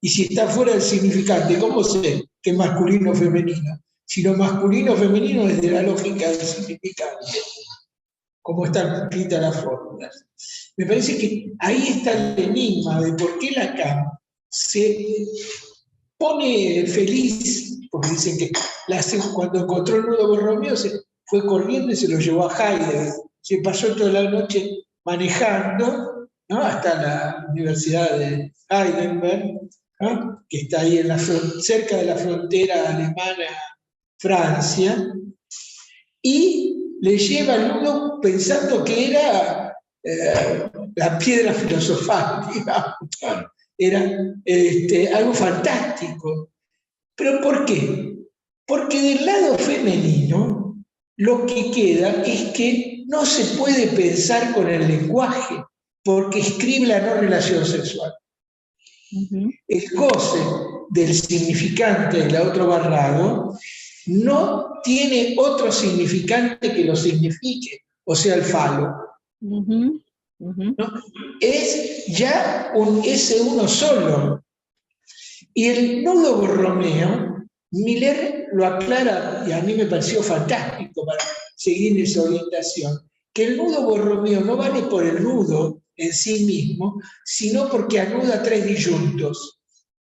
S3: Y si está fuera del significante, ¿cómo sé que es masculino o femenino? Si lo masculino o femenino es de la lógica del significante, como están escritas las fórmulas. Me parece que ahí está el enigma de por qué Lacan se pone feliz, porque dicen que cuando encontró el nudo Borromeo se fue corriendo y se lo llevó a Heidegger. Se pasó toda la noche manejando, ¿no?, hasta la Universidad de Heidelberg, ¿no?, que está ahí cerca de la frontera alemana-Francia, y le lleva el nudo pensando que era la piedra filosofal, digamos. Era algo fantástico. ¿Pero por qué? Porque del lado femenino lo que queda es que no se puede pensar con el lenguaje, porque escribe la no relación sexual. El goce del significante del otro barrado no tiene otro significante que lo signifique, o sea, el falo. ¿No? Es ya ese uno solo. Y el nudo Borromeo, Miller lo aclara, y a mí me pareció fantástico para seguir esa orientación, que el nudo Borromeo no vale por el nudo en sí mismo, sino porque anuda tres disyuntos.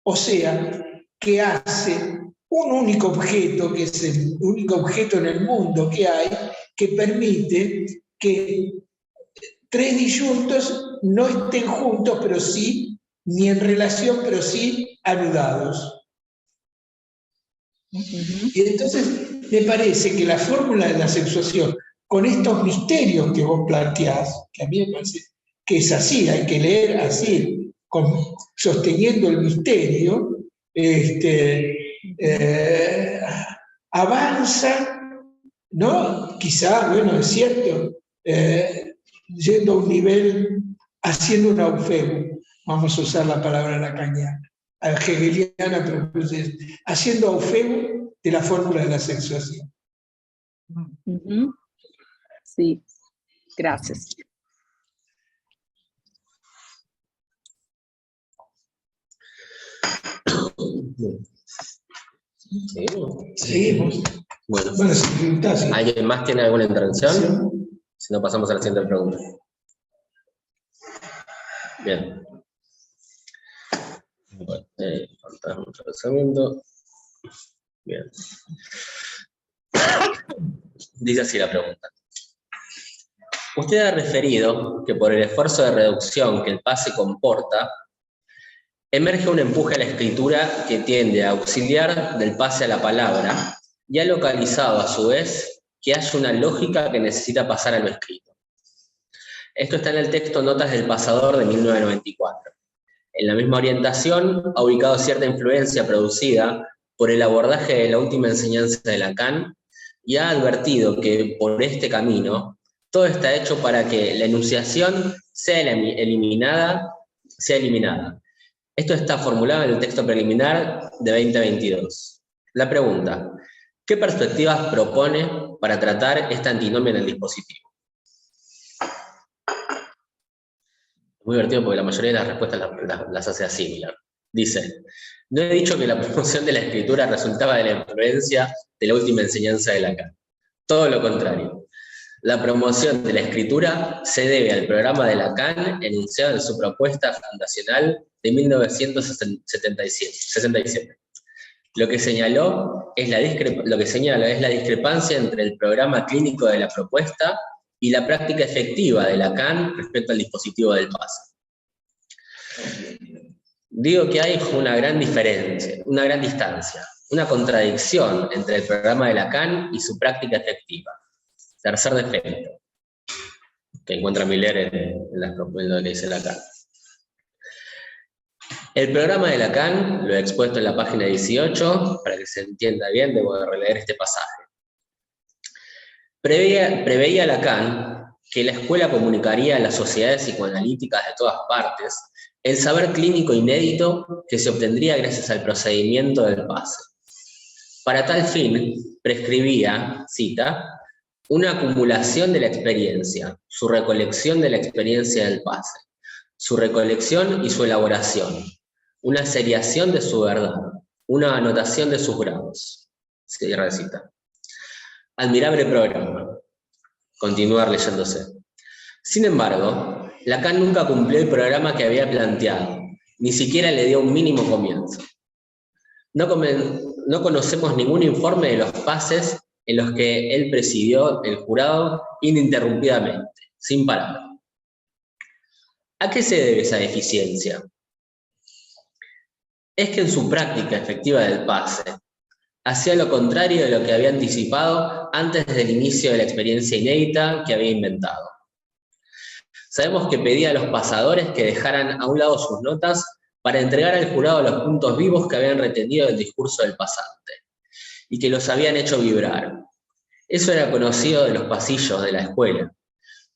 S3: O sea, que hace un único objeto, que es el único objeto en el mundo que hay, que permite que tres disyuntos no estén juntos, pero sí, ni en relación, pero sí anudados. Y entonces me parece que la fórmula de la sexuación, con estos misterios que vos planteás, que a mí me parece que es así, hay que leer así, sosteniendo el misterio, avanza, ¿no? Quizá, bueno, es cierto, yendo a un nivel, haciendo un aufebo, vamos a usar la palabra lacaniana, hegeliana, pero haciendo aufebo de la fórmula de la sexuación.
S7: Sí, gracias.
S3: Seguimos.
S1: Bueno,
S3: si preguntás,
S1: ¿alguien más tiene alguna intervención? Si no, pasamos a la siguiente pregunta. Bien. Bueno, fantasma, trazamiento. Bien. Dice así la pregunta. Usted ha referido que por el esfuerzo de reducción que el pase comporta, emerge un empuje a la escritura que tiende a auxiliar del pase a la palabra y ha localizado a su vez que hay una lógica que necesita pasar a lo escrito. Esto está en el texto Notas del Pasador de 1994. En la misma orientación ha ubicado cierta influencia producida por el abordaje de la última enseñanza de Lacan y ha advertido que por este camino todo está hecho para que la enunciación sea eliminada. Esto está formulado en el texto preliminar de 2022. La pregunta, ¿qué perspectivas propone para tratar esta antinomia en el dispositivo? Muy divertido porque la mayoría de las respuestas las hace así, Miller. Dice, no he dicho que la promoción de la escritura resultaba de la influencia de la última enseñanza de Lacan. Todo lo contrario. La promoción de la escritura se debe al programa de Lacan enunciado en su propuesta fundacional de 1967. Lo que señala es la discrepancia entre el programa clínico de la propuesta y la práctica efectiva de Lacan respecto al dispositivo del pase. Digo que hay una gran diferencia, una gran distancia, una contradicción entre el programa de Lacan y su práctica efectiva. Tercer defecto, que encuentra Miller en lo que dice Lacan. El programa de Lacan, lo he expuesto en la página 18, para que se entienda bien, debo de releer este pasaje. Preveía Lacan que la escuela comunicaría a las sociedades psicoanalíticas de todas partes el saber clínico inédito que se obtendría gracias al procedimiento del pase. Para tal fin, prescribía, cita, una acumulación de la experiencia, su recolección de la experiencia del pase, su recolección y su elaboración, una seriación de su verdad, una anotación de sus grados. Cierra la cita. Admirable programa. Continuar leyéndose. Sin embargo, Lacan nunca cumplió el programa que había planteado, ni siquiera le dio un mínimo comienzo. No conocemos ningún informe de los pases en los que él presidió el jurado ininterrumpidamente, sin parar. ¿A qué se debe esa deficiencia? Es que en su práctica efectiva del pase, hacía lo contrario de lo que había anticipado antes del inicio de la experiencia inédita que había inventado. Sabemos que pedía a los pasadores que dejaran a un lado sus notas para entregar al jurado los puntos vivos que habían retenido del discurso del pasante y que los habían hecho vibrar. Eso era conocido de los pasillos de la escuela.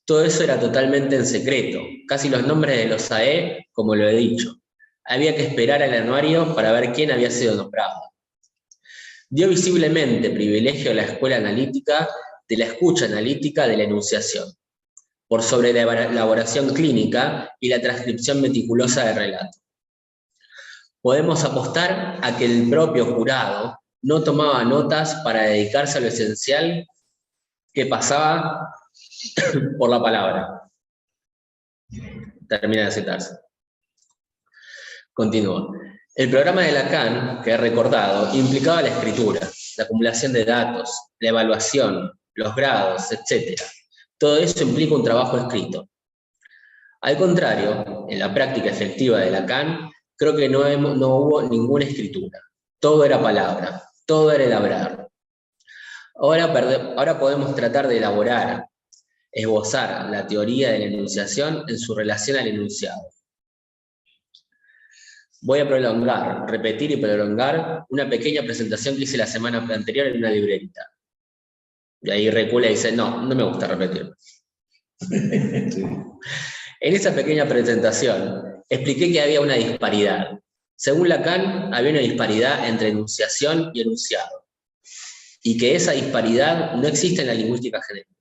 S1: Todo eso era totalmente en secreto, casi los nombres de los AE, como lo he dicho. Había que esperar al anuario para ver quién había sido nombrado. Dio visiblemente privilegio a la escuela analítica de la escucha analítica de la enunciación, por sobre la elaboración clínica y la transcripción meticulosa del relato. Podemos apostar a que el propio jurado no tomaba notas para dedicarse a lo esencial que pasaba por la palabra. Termina de citarse. Continúa. El programa de Lacan, que he recordado, implicaba la escritura, la acumulación de datos, la evaluación, los grados, etc. Todo eso implica un trabajo escrito. Al contrario, en la práctica efectiva de Lacan, creo que no hubo ninguna escritura. Todo era palabra, todo era elaborar. Ahora podemos tratar de elaborar, esbozar la teoría de la enunciación en su relación al enunciado. Voy a repetir y prolongar una pequeña presentación que hice la semana anterior en una librerita. Y ahí recula y dice, no me gusta repetir.
S2: Sí.
S1: En esa pequeña presentación expliqué que había una disparidad. Según Lacan, había una disparidad entre enunciación y enunciado, y que esa disparidad no existe en la lingüística general.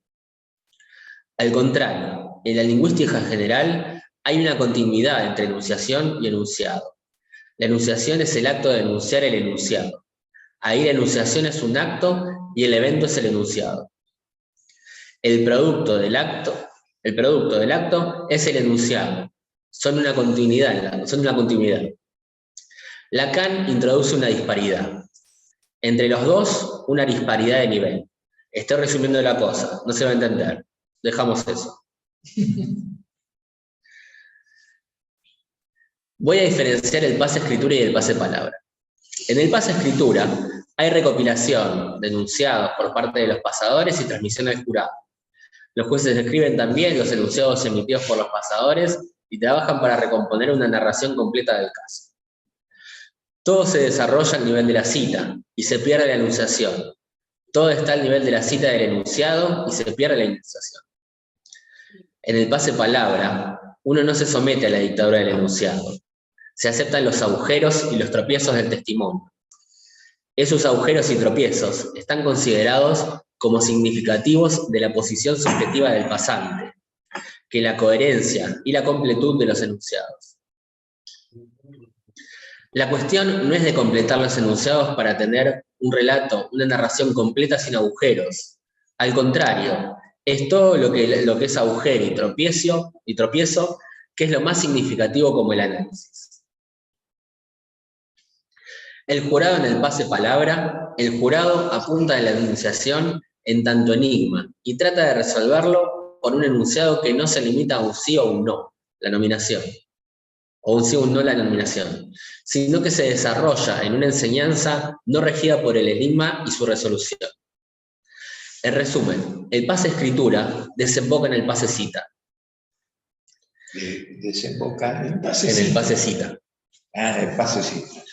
S1: Al contrario, en la lingüística general hay una continuidad entre enunciación y enunciado. La enunciación es el acto de enunciar el enunciado. Ahí la enunciación es un acto y el evento es el enunciado. El producto del acto es el enunciado. Son una continuidad. Lacan introduce una disparidad. Entre los dos, una disparidad de nivel. Estoy resumiendo la cosa, no se va a entender. Dejamos eso. Voy a diferenciar el pase escritura y el pase palabra. En el pase escritura hay recopilación de enunciados por parte de los pasadores y transmisión al jurado. Los jueces escriben también los enunciados emitidos por los pasadores y trabajan para recomponer una narración completa del caso. Todo se desarrolla al nivel de la cita y se pierde la enunciación. Todo está al nivel de la cita del enunciado y se pierde la enunciación. En el pase palabra, uno no se somete a la dictadura del enunciado. Se aceptan los agujeros y los tropiezos del testimonio. Esos agujeros y tropiezos están considerados como significativos de la posición subjetiva del pasante, que la coherencia y la completud de los enunciados. La cuestión no es de completar los enunciados para tener un relato, una narración completa sin agujeros. Al contrario, es todo lo que es agujero y tropiezo, que es lo más significativo como el análisis. El jurado en el pase palabra, el jurado apunta a la enunciación en tanto enigma y trata de resolverlo con un enunciado que no se limita a un sí o un no, la nominación, o un sí o un no, la nominación, sino que se desarrolla en una enseñanza no regida por el enigma y su resolución. En resumen, el pase escritura desemboca en el pase cita.
S2: Desemboca en
S1: el pase cita.
S2: El pase cita.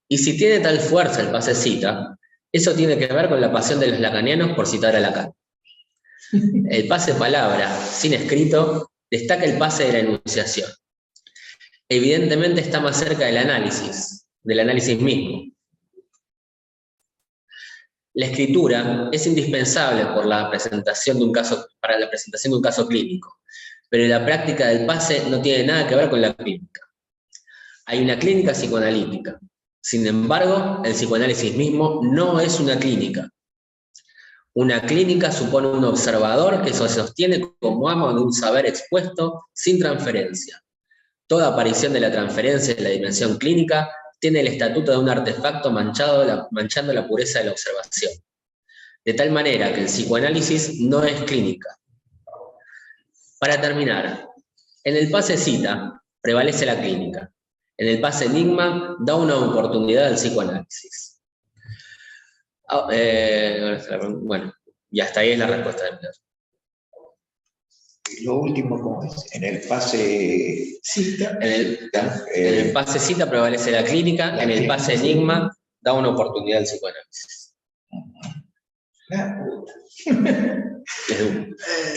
S1: Y si tiene tal fuerza el pase cita, eso tiene que ver con la pasión de los lacanianos por citar a Lacan. El pase palabra, sin escrito, destaca el pase de la enunciación. Evidentemente está más cerca del análisis mismo. La escritura es indispensable para la presentación de un caso clínico, pero la práctica del pase no tiene nada que ver con la clínica. hay una clínica psicoanalítica. Sin embargo, el psicoanálisis mismo no es una clínica. Una clínica supone un observador que se sostiene como amo de un saber expuesto sin transferencia. Toda aparición de la transferencia en la dimensión clínica tiene el estatuto de un artefacto manchando la pureza de la observación. De tal manera que el psicoanálisis no es clínica. Para terminar, en el pase cita prevalece la clínica. En el pase enigma da una oportunidad al psicoanálisis. Bueno, y hasta ahí es la respuesta del Miller.
S2: Lo último, ¿cómo es? En el pase
S3: Cita.
S1: En el pase cita prevalece la clínica, en el pase enigma da una oportunidad al psicoanálisis.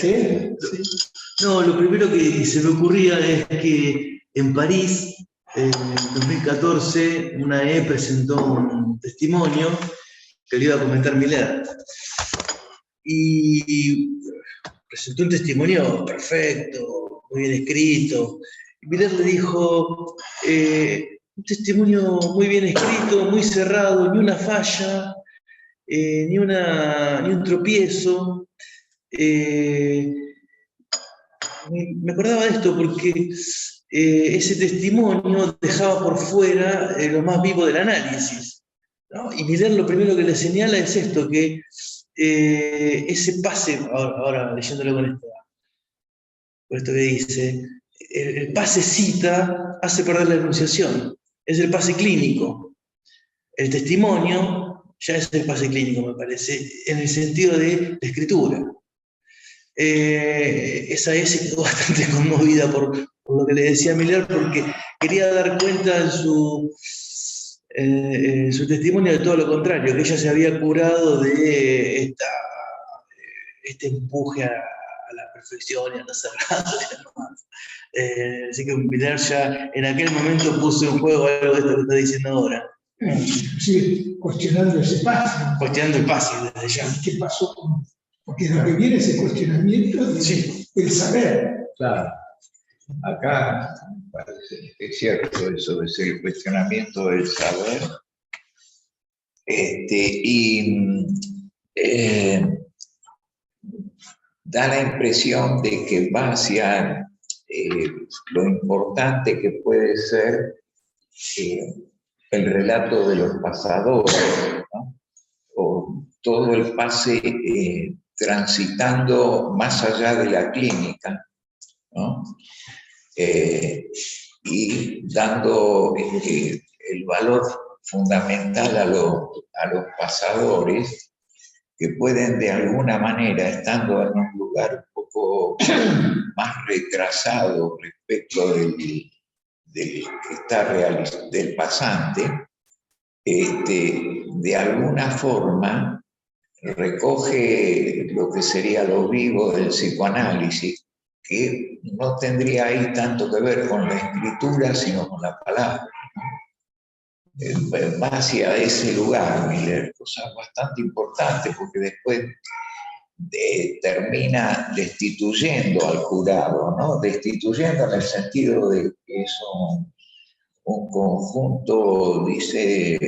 S3: ¿Qué? Sí.
S5: No, lo primero que se me ocurría es que en París, en 2014, una E presentó un testimonio que le iba a comentar Miller. Y presentó un testimonio perfecto, muy bien escrito. Y Miller le dijo, un testimonio muy bien escrito, muy cerrado, ni una falla, ni un tropiezo. Me acordaba de esto porque ese testimonio dejaba por fuera lo más vivo del análisis, ¿no? Y Miller lo primero que le señala es esto, que ese pase, ahora leyéndolo con esto que dice, el pase cita hace perder la enunciación, es el pase clínico. El testimonio ya es el pase clínico, me parece, en el sentido de la escritura. Esa se quedó bastante conmovida por lo que le decía Miller, porque quería dar cuenta en su testimonio de todo lo contrario, que ella se había curado de este empuje a la perfección y a lo cerrado y demás. Así que Miller ya en aquel momento puso en juego algo de esto que está diciendo ahora.
S3: Sí, cuestionando ese pase.
S5: Cuestionando el pase desde ya.
S3: ¿Qué pasó? Porque lo que viene es el cuestionamiento del saber.
S2: Claro. Acá parece que es cierto eso, es el cuestionamiento del saber. Da la impresión de que va hacia lo importante que puede ser el relato de los pasadores, ¿no? O todo el pase transitando más allá de la clínica, ¿no? Y dando el valor fundamental a los pasadores, que pueden de alguna manera, estando en un lugar un poco más retrasado respecto del pasante, de alguna forma recoge lo que sería lo vivo del psicoanálisis, que no tendría ahí tanto que ver con la escritura, sino con la palabra. Va hacia ese lugar, Miller, cosa bastante importante, porque después termina destituyendo al jurado, ¿no? Destituyendo en el sentido de que es un conjunto, dice,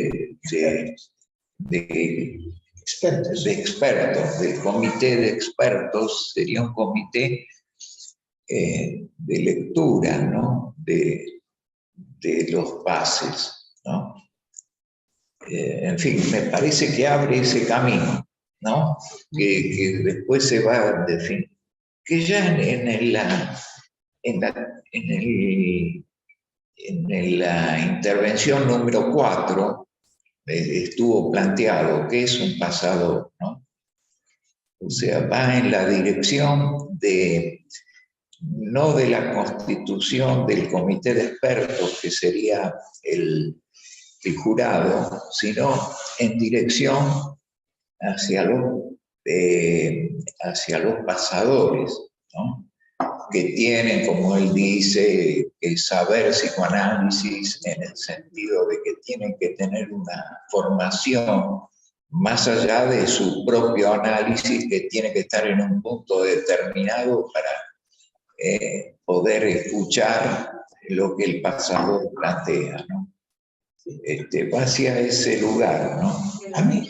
S2: de expertos, del comité de expertos, sería un comité de lectura, ¿no? de los pases, ¿no? En fin, me parece que abre ese camino, ¿no? Que después se va a definir, que ya en la intervención número 4 estuvo planteado que es un pasador, ¿no? O sea, va en la dirección no de la constitución del comité de expertos, que sería el jurado, sino en dirección hacia los pasadores, ¿no? Que tienen, como él dice, que saber psicoanálisis en el sentido de que tienen que tener una formación más allá de su propio análisis, que tiene que estar en un punto determinado para poder escuchar lo que el pasador plantea, ¿no? Va hacia ese lugar, ¿no?
S3: A mí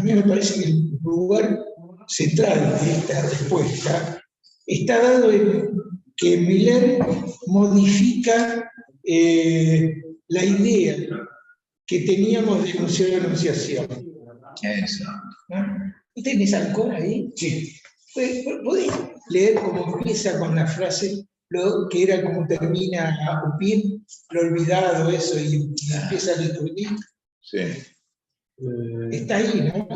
S3: me parece que el lugar central de esta respuesta está dado en que Miller modifica la idea que teníamos de enunciación.
S2: Eso.
S3: ¿No? ¿Ustedes me sacó ahí? Sí. ¿Podés leer cómo empieza con la frase, lo que era como termina Upir, lo olvidado, eso, y empieza a liturgia?
S2: Sí.
S3: Está ahí, ¿no?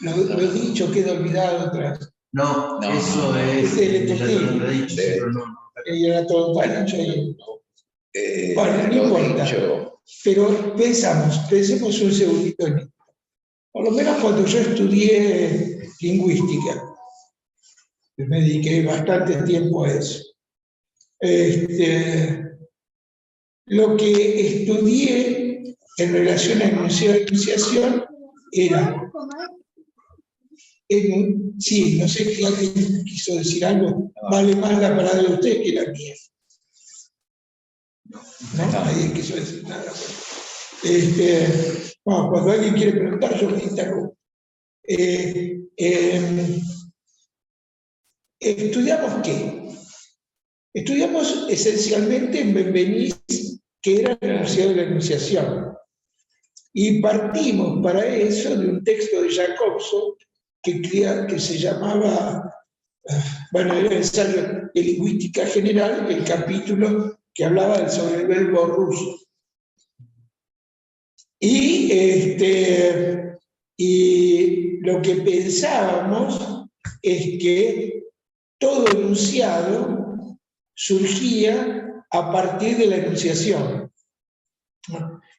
S3: Lo dicho queda olvidado atrás.
S5: No,
S2: No,
S5: eso
S2: no,
S5: es
S3: el
S5: la dicho, pero no.
S3: Y era todo panacho y... Bueno, no
S2: lo
S3: importa.
S2: dicho,
S3: Pero pensemos un segundito en esto. Por lo menos cuando yo estudié lingüística, me dediqué bastante tiempo a eso. Lo que estudié en relación a enunciación era... sí, no sé si alguien quiso decir algo, vale más la palabra de usted que la mía. No, nadie quiso decir nada. Bueno, cuando alguien quiere preguntar, yo me interrumpo. ¿Estudiamos qué? Estudiamos esencialmente en Benveniste, que era el enunciado de la enunciación. Y partimos para eso de un texto de Jacobson que se llamaba, bueno, era el ensayo de lingüística general, el capítulo que hablaba sobre el verbo ruso. Y lo que pensábamos es que todo enunciado surgía a partir de la enunciación.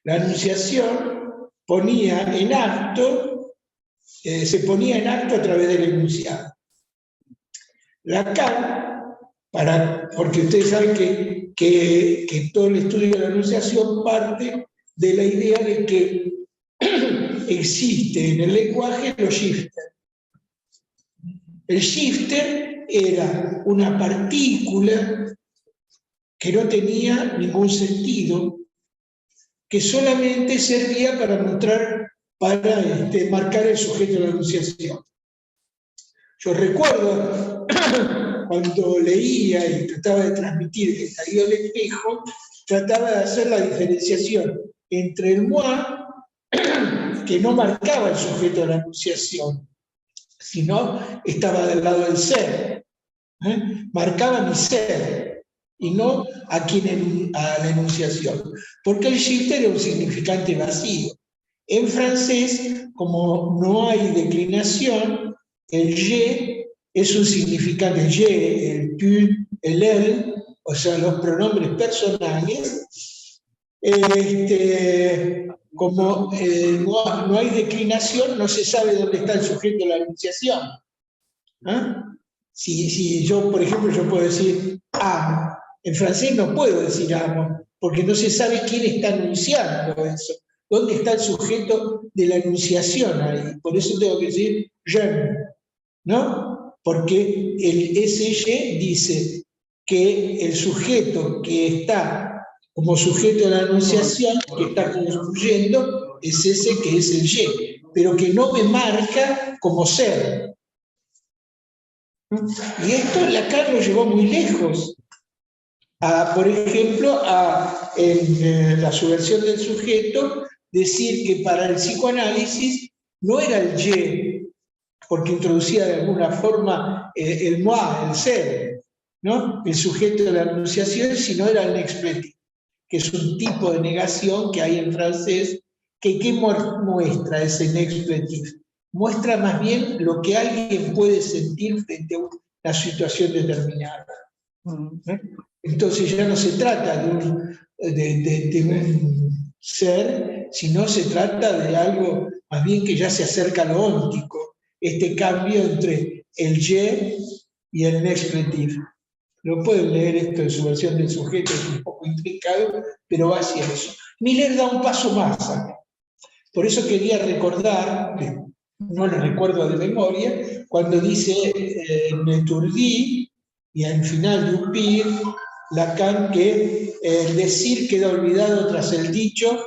S3: La enunciación ponía en acto, se ponía en acto a través del enunciado. Lacan, porque ustedes saben que todo el estudio de la enunciación parte de la idea de que existe en el lenguaje los shifters. El shifter era una partícula que no tenía ningún sentido, que solamente servía para marcar el sujeto de la enunciación. Yo recuerdo cuando leía y trataba de transmitir el Estadio del Espejo, trataba de hacer la diferenciación entre el moi, que no marcaba el sujeto de la enunciación, sino estaba del lado del ser. Marcaba mi ser y no a la enunciación. Porque el shifter era un significante vacío. En francés, como no hay declinación, el je es un significante, el je, el tu, el él, o sea, los pronombres personales. Como no hay declinación, no se sabe dónde está el sujeto de la enunciación. Si yo, por ejemplo, yo puedo decir amo, en francés no puedo decir amo, porque no se sabe quién está anunciando eso. ¿Dónde está el sujeto de la enunciación ahí? Por eso tengo que decir j'aime, ¿no? Porque el SY dice que el sujeto que está como sujeto de la enunciación, que está construyendo, es ese que es el Y, pero que no me marca como ser. Y esto Lacan lo llevó muy lejos. Por ejemplo, en la subversión del sujeto, decir que para el psicoanálisis no era el Y, porque introducía de alguna forma el moi, el ser, ¿no? El sujeto de la enunciación, sino era el expletive, que es un tipo de negación que hay en francés, que ¿qué muestra ese expletive? Muestra más bien lo que alguien puede sentir frente a una situación determinada. Entonces ya no se trata de un ser, sino se trata de algo más bien que ya se acerca a lo óntico, este cambio entre el je y el expletive. Lo pueden leer esto en su versión del sujeto, es un poco intrincado, pero va hacia eso. Miller da un paso más acá. Por eso quería recordar, no lo recuerdo de memoria, cuando dice en Étourdi y al final de Upir, Lacan que el decir queda olvidado tras el dicho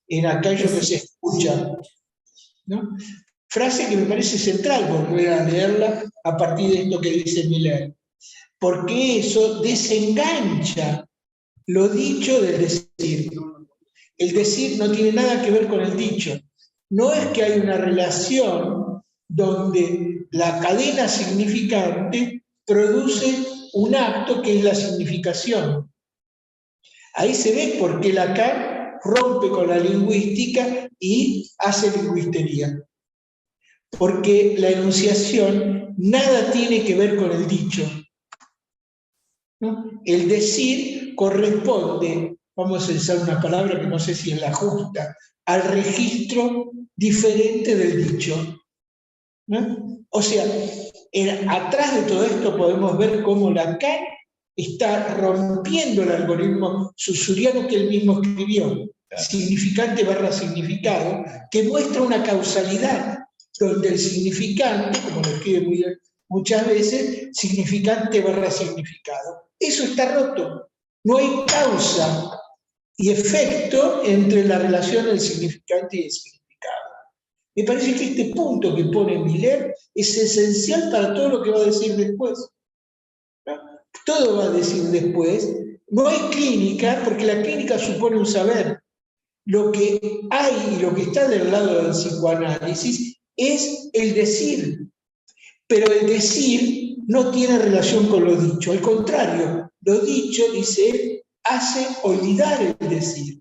S3: en aquello que se escucha, ¿no? Frase que me parece central volver a leerla a partir de esto que dice Miller, porque eso desengancha lo dicho del decir. El decir no tiene nada que ver con el dicho. No es que hay una relación donde la cadena significante produce un acto que es la significación. Ahí se ve por qué Lacan rompe con la lingüística y hace lingüistería. Porque la enunciación nada tiene que ver con el dicho, ¿no? El decir corresponde, vamos a usar una palabra que no sé si es la justa, al registro diferente del dicho, ¿no? O sea, atrás de todo esto podemos ver cómo Lacan está rompiendo el algoritmo susuriano que él mismo escribió, significante barra significado, que muestra una causalidad, donde el significante, como lo escribe muchas veces, significante barra significado. Eso está roto. No hay causa y efecto entre la relación del significante y el significado. Me parece que este punto que pone Miller es esencial para todo lo que va a decir después. ¿No? Todo va a decir después. No hay clínica, porque la clínica supone un saber. Lo que hay y lo que está del lado del psicoanálisis es el decir. Pero el decir no tiene relación con lo dicho. Al contrario, lo dicho, dice él, hace olvidar el decir.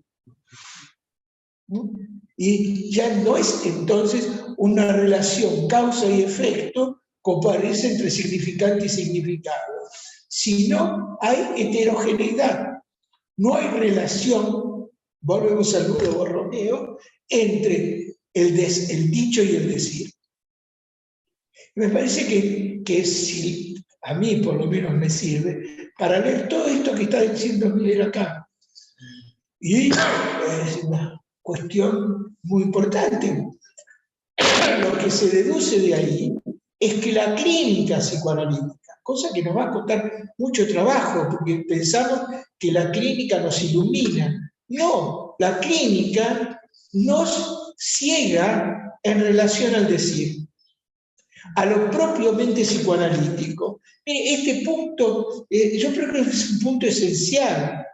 S3: Y ya no es entonces una relación causa y efecto como parece entre significante y significado, sino hay heterogeneidad. No hay relación, volvemos al Ludo Borromeo, entre el dicho y el decir. Me parece que si a mí por lo menos me sirve para leer todo esto que está diciendo Miller acá. Y es una cuestión muy importante. Lo que se deduce de ahí es que la clínica psicoanalítica, cosa que nos va a costar mucho trabajo, porque pensamos que la clínica nos ilumina. No, la clínica nos ciega en relación al decir, a lo propiamente psicoanalítico. Mire, este punto, yo creo que es un punto esencial.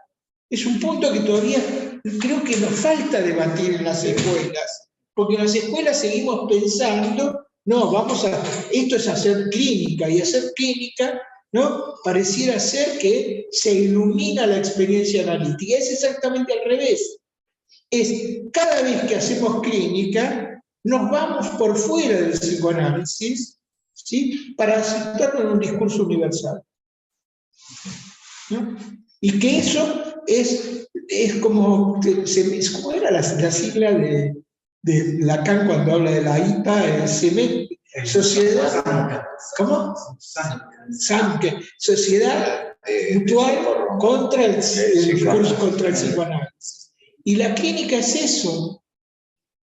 S3: Es un punto que todavía creo que nos falta debatir en las escuelas, porque en las escuelas seguimos pensando, no, esto es hacer clínica, y hacer clínica, ¿no? Pareciera ser que se ilumina la experiencia analítica. Es exactamente al revés. Es cada vez que hacemos clínica, nos vamos por fuera del psicoanálisis, ¿sí? Para situarnos en un discurso universal, ¿no? Y que eso es como, ¿cómo era la sigla de Lacan cuando habla de la IPA? Sociedad, ¿cómo? SAMKE, Sociedad Mutual contra el discurso contra el psicoanálisis. Y la clínica es eso,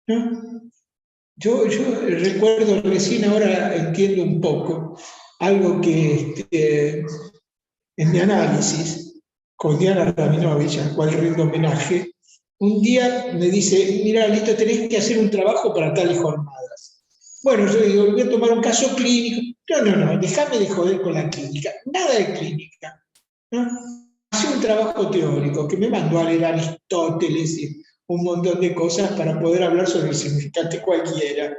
S3: ¿no? Yo recuerdo recién, ahora entiendo un poco, algo que en mi análisis con Diana Rabinovich, al cual rindo homenaje, un día me dice, mira, Lito, tenés que hacer un trabajo para tales jornadas. Bueno, yo digo, voy a tomar un caso clínico. No, déjame de joder con la clínica. Nada de clínica, ¿no? Hace un trabajo teórico que me mandó a leer Aristóteles y un montón de cosas para poder hablar sobre el significante cualquiera.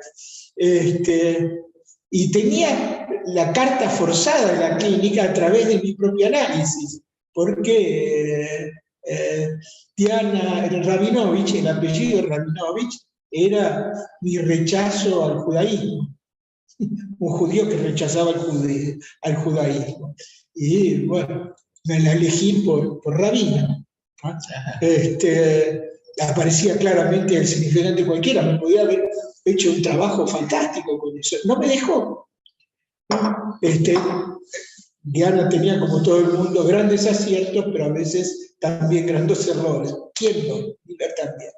S3: Y tenía la carta forzada de la clínica a través de mi propio análisis, porque Diana Rabinovich, el apellido Rabinovich, era mi rechazo al judaísmo. Un judío que rechazaba al judaísmo. Y bueno, me la elegí por Rabino, ¿no? Aparecía claramente el significante cualquiera, me podía haber hecho un trabajo fantástico con eso. No me dejó. Diana tenía, como todo el mundo, grandes aciertos, pero a veces también grandes errores. ¿Quién no? Miller también.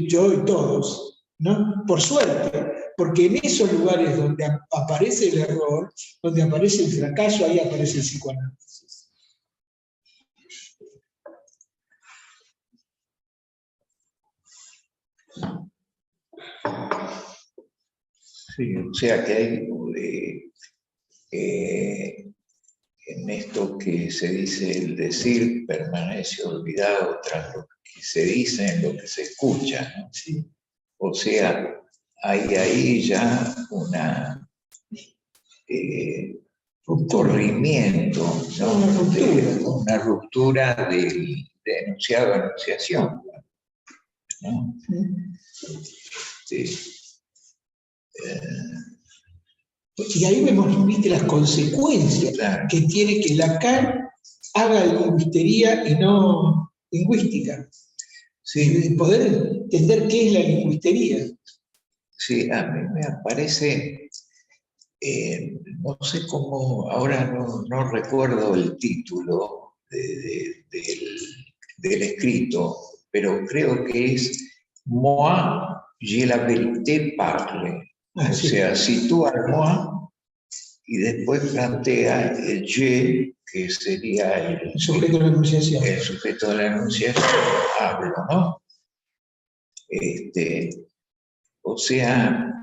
S3: Yo y todos, ¿no? Por suerte, porque en esos lugares donde aparece el error, donde aparece el fracaso, ahí aparece el psicoanálisis.
S2: Sí, o sea que hay en esto que se dice el decir permanece olvidado tras lo que se dice en lo que se escucha, ¿no?
S3: Sí.
S2: O sea, hay ahí ya un corrimiento, ¿no? Una ruptura del enunciado a enunciación, ¿no? Sí.
S3: Y ahí vemos, viste, las consecuencias
S2: Claro.
S3: que tiene que Lacan haga lingüistería y no lingüística. Sí, poder entender qué es la lingüistería.
S2: Sí, a mí me parece, no sé cómo, ahora no recuerdo el título del escrito, pero creo que es Moi, j'ai la vérité parle. O sea, sitúa el moi y después plantea el je, que sería el
S3: sujeto de la enunciación.
S2: El sujeto de la enunciación, hablo, ¿no? O sea,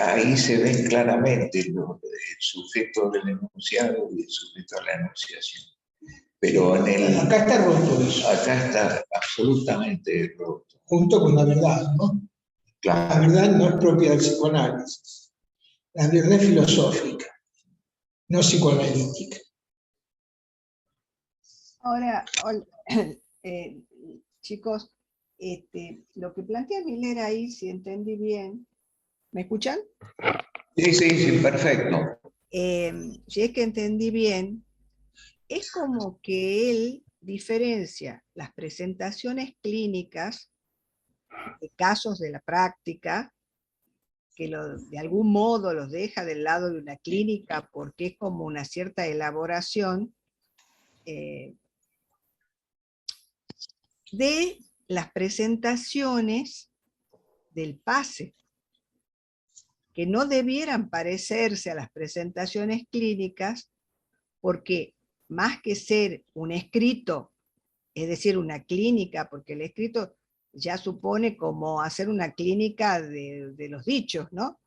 S2: ahí se ven claramente el sujeto del enunciado y el sujeto de la enunciación. Pero
S3: acá está roto eso.
S2: Acá está absolutamente roto.
S3: Junto con la verdad, ¿no?
S2: Claro.
S3: La verdad no es propia del psicoanálisis. La verdad es filosófica, no psicoanalítica.
S6: Ahora, chicos, lo que plantea Miller ahí, si entendí bien, ¿me escuchan?
S2: Sí, perfecto.
S6: Si es que entendí bien, es como que él diferencia las presentaciones clínicas de casos de la práctica, que de algún modo los deja del lado de una clínica porque es como una cierta elaboración de las presentaciones del pase, que no debieran parecerse a las presentaciones clínicas, porque más que ser un escrito, es decir, una clínica, porque el escrito ya supone como hacer una clínica de los dichos, ¿no?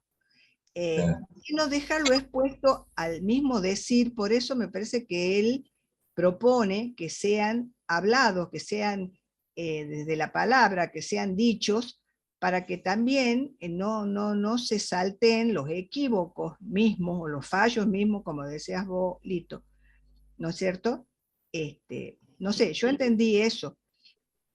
S6: Y no dejarlo expuesto al mismo decir, por eso me parece que él propone que sean hablados, que sean desde la palabra, que sean dichos, para que también no se salten los equívocos mismos, o los fallos mismos, como decías vos, Lito, ¿no es cierto? No sé, yo entendí eso,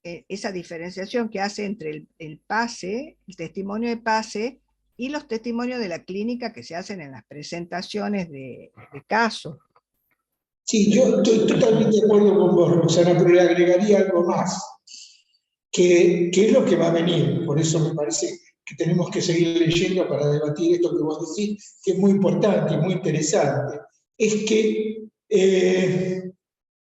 S6: esa diferenciación que hace entre el pase, el testimonio de pase, y los testimonios de la clínica que se hacen en las presentaciones de casos.
S3: Sí, yo estoy totalmente de acuerdo con vos, Roxana, pero le agregaría algo más, que es lo que va a venir. Por eso me parece que tenemos que seguir leyendo para debatir esto que vos decís, que es muy importante y muy interesante. Es que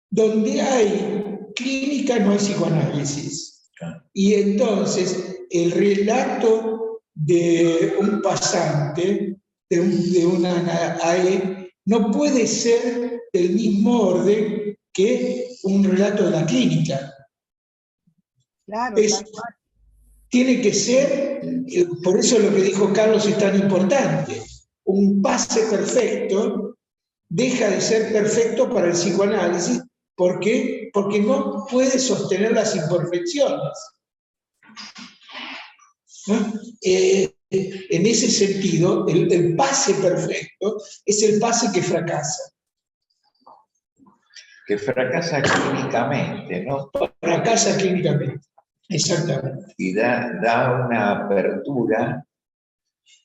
S3: donde hay clínica no hay psicoanálisis. Y entonces el relato de un pasante, de una AE, no puede ser del mismo orden que un relato de la clínica.
S6: Claro,
S3: tiene que ser, por eso lo que dijo Carlos es tan importante, un pase perfecto deja de ser perfecto para el psicoanálisis. ¿Por qué? Porque no puede sostener las imperfecciones. ¿No? En ese sentido, el pase perfecto es el pase que fracasa.
S2: Que fracasa clínicamente, ¿no?
S3: Fracasa clínicamente, exactamente.
S2: Y da una apertura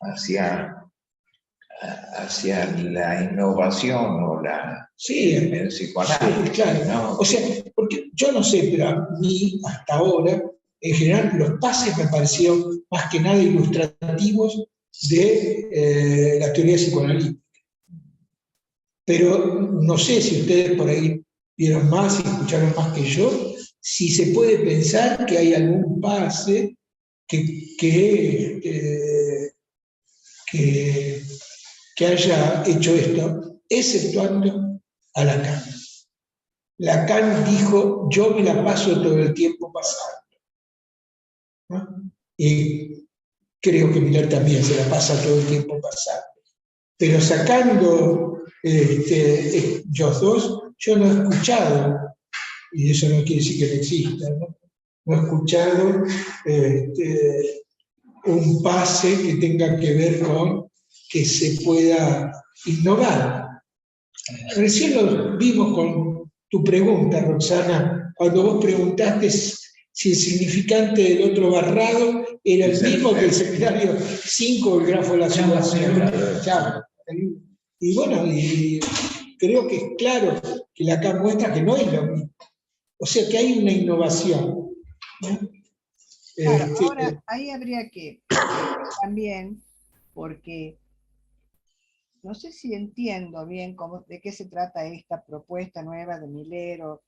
S2: hacia la innovación o el psicoanálisis.
S3: Sí, claro.
S2: ¿No?
S3: O sea, porque yo no sé, pero a mí hasta ahora, en general, los pases me parecieron más que nada ilustrativos de la teoría psicoanalítica. Pero no sé si ustedes por ahí vieron más y escucharon más que yo, si se puede pensar que hay algún pase que haya hecho esto, exceptuando a Lacan. Lacan dijo, yo me la paso todo el tiempo pasando. ¿no? Y creo que Miller también se la pasa todo el tiempo pasando. Pero sacando ellos dos, yo no he escuchado, y eso no quiere decir que no exista, ¿no? No he escuchado un pase que tenga que ver con que se pueda innovar. Recién lo vimos con tu pregunta, Roxana, cuando vos preguntaste si el significante del otro barrado era el mismo que el seminario 5 del grafo de la situación. Y bueno, y creo que es claro que acá muestra que no es lo mismo. O sea que hay una innovación, ¿no?
S6: Claro, ahora ahí habría que también, porque no sé si entiendo bien de qué se trata esta propuesta nueva de Milero,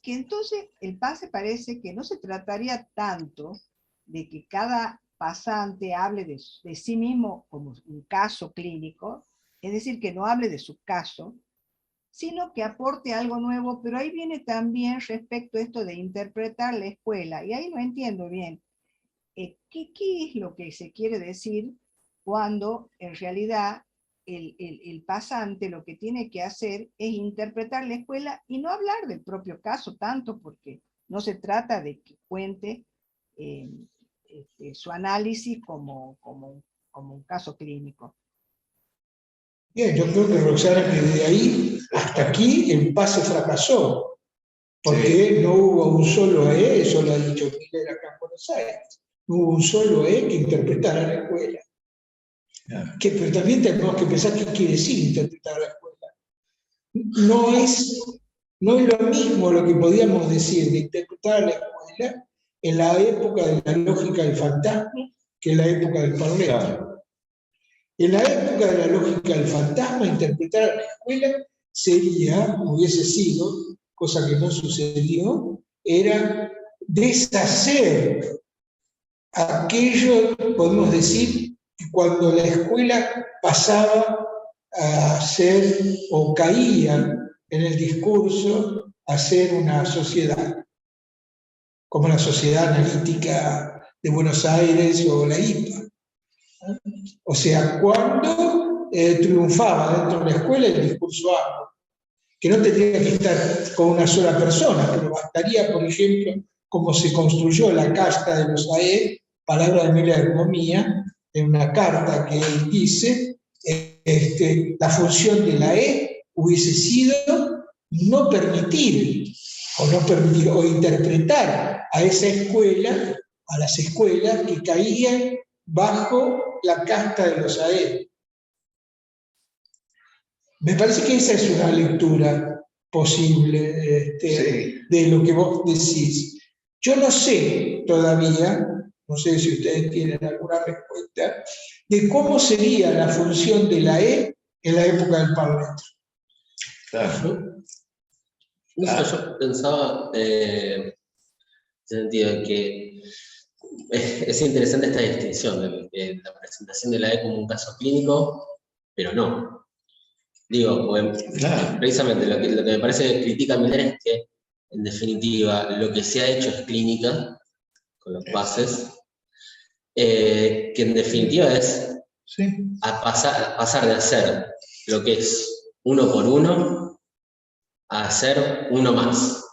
S6: que entonces el pase parece que no se trataría tanto de que cada pasante hable de sí mismo como un caso clínico, es decir, que no hable de su caso, sino que aporte algo nuevo, pero ahí viene también respecto a esto de interpretar la escuela, y ahí no entiendo bien qué es lo que se quiere decir cuando en realidad el pasante lo que tiene que hacer es interpretar la escuela y no hablar del propio caso tanto, porque no se trata de que cuente su análisis como un caso clínico.
S3: Bien, yo creo que Roxana, que de ahí hasta aquí el pase fracasó, porque no hubo un solo E, eso lo ha dicho Miller acá en Buenos Aires, no hubo un solo E que interpretara la escuela. Pero también tenemos que pensar qué quiere decir interpretar la escuela. No es lo mismo lo que podíamos decir de interpretar la escuela en la época de la lógica del fantasma que en la época del Parlémetro. En la época de la lógica del fantasma, interpretar a la escuela hubiese sido, cosa que no sucedió, era deshacer aquello, podemos decir, que cuando la escuela pasaba a ser, o caía en el discurso, a ser una sociedad, como la Sociedad Analítica de Buenos Aires o la IPA. O sea, cuando triunfaba dentro de la escuela el discurso amplio, que no tendría que estar con una sola persona, pero bastaría, por ejemplo, como se construyó la casta de los AE, palabra de Miller, no mía, en una carta que él dice, la función de la E hubiese sido no permitir o interpretar a esa escuela, a las escuelas que caían bajo la casta de los AE. Me parece que esa es una lectura posible de lo que vos decís. Yo no sé todavía, no sé si ustedes tienen alguna respuesta, de cómo sería la función de la E en la época del Parlémetro.
S2: Claro.
S1: Yo pensaba en el sentido de que es interesante esta distinción de la presentación de la E como un caso clínico, pero no. Digo, precisamente lo que me parece que critica Miller es que, en definitiva, lo que se ha hecho es clínica, con los pases, que en definitiva es pasar de hacer lo que es uno por uno a hacer uno más.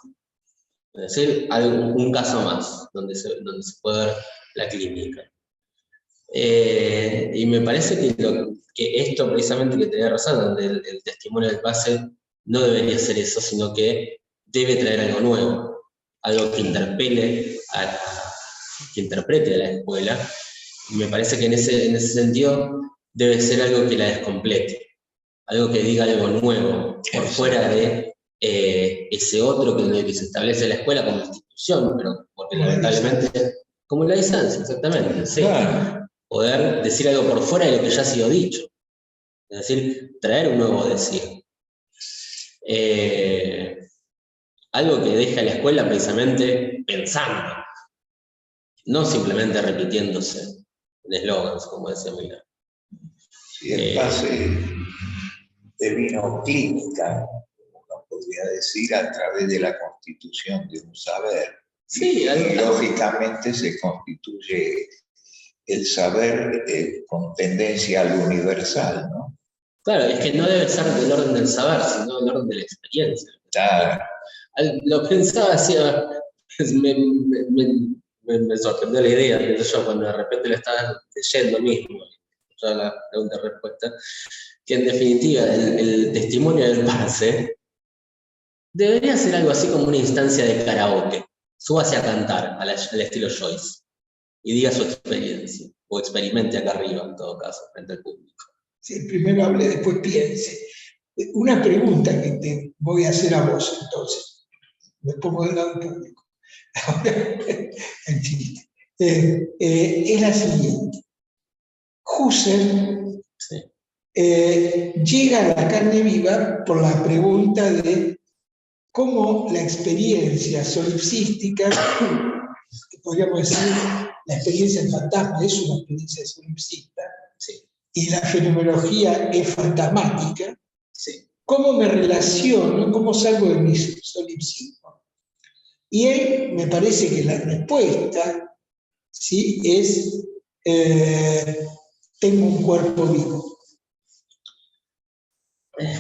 S1: Es decir, un caso más, donde se puede ver la clínica. Y me parece que esto precisamente que tenía razón, donde el testimonio del pase no debería ser eso, sino que debe traer algo nuevo, algo que interpele, que interprete a la escuela. Y me parece que en ese sentido debe ser algo que la descomplete, algo que diga algo nuevo, por fuera de ese otro que se establece la escuela como institución, pero porque lamentablemente, como la distancia, exactamente, sí. Claro. Poder decir algo por fuera de lo que ya ha sido dicho. Es decir, traer un nuevo decir. Algo que deja a la escuela precisamente pensando, no simplemente repitiéndose en eslogans, como decía Miller.
S2: Sí, el pase devino clínica, como podría decir, a través de la constitución de un saber,
S1: Sí,
S2: y lógicamente se constituye el saber con tendencia al universal, ¿no?
S1: claro, es que no debe ser del orden del saber, sino del orden de la experiencia.
S2: Claro.
S1: Lo pensaba así, me sorprendió la idea, que yo cuando de repente lo estaba leyendo mismo, ya la pregunta y respuesta, que en definitiva el testimonio del parce debería ser algo así como una instancia de karaoke. Súbase a cantar al estilo Joyce y diga su experiencia, o experimente acá arriba en todo caso, frente al público.
S3: Sí, primero hable, después piense. Una pregunta que te voy a hacer a vos, entonces. Me pongo del lado del público. En chiste. Es la siguiente. Husserl llega a la carne viva por la pregunta de cómo la experiencia solipsística, que podríamos decir la experiencia del fantasma es una experiencia solipsista, y la fenomenología es fantasmática, ¿cómo me relaciono, cómo salgo de mi solipsismo? Y él, me parece que la respuesta, ¿sí?, es, tengo un cuerpo vivo.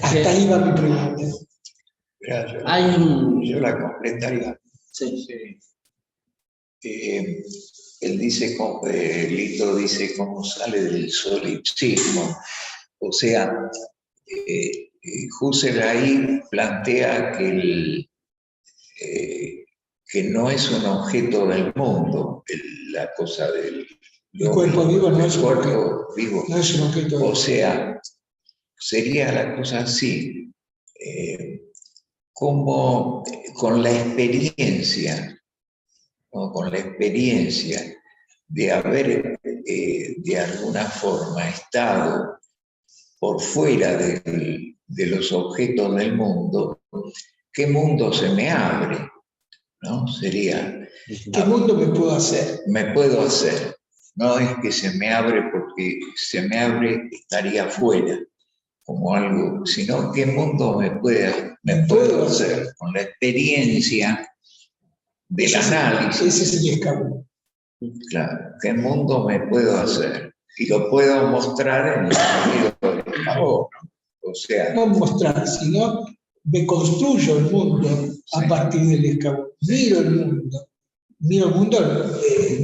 S3: Hasta ahí va mi pregunta.
S2: Yo la completaría.
S1: Sí.
S2: Él dice, Lito dice cómo sale del solipsismo. O sea, Husserl ahí plantea que no es un objeto del mundo, la cosa del
S3: el cuerpo vivo no es un
S2: cuerpo vivo.
S3: No es un objeto.
S2: O sea, sería la cosa así, como con la experiencia, ¿no? Con la experiencia de haber de alguna forma estado por fuera de los objetos del mundo, ¿qué mundo se me abre? ¿No? Sería...
S3: ¿Qué mundo me puedo hacer?
S2: Me puedo hacer. No es que se me abre porque se me abre estaría fuera, como algo, sino qué mundo me puedo hacer con la experiencia del análisis.
S3: Ese es el escabón.
S2: Claro, qué mundo me puedo hacer. Y lo puedo mostrar en el sentido del escabón, ¿no? O sea,
S3: no mostrar, sino me construyo el mundo a partir del escabón. Miro el mundo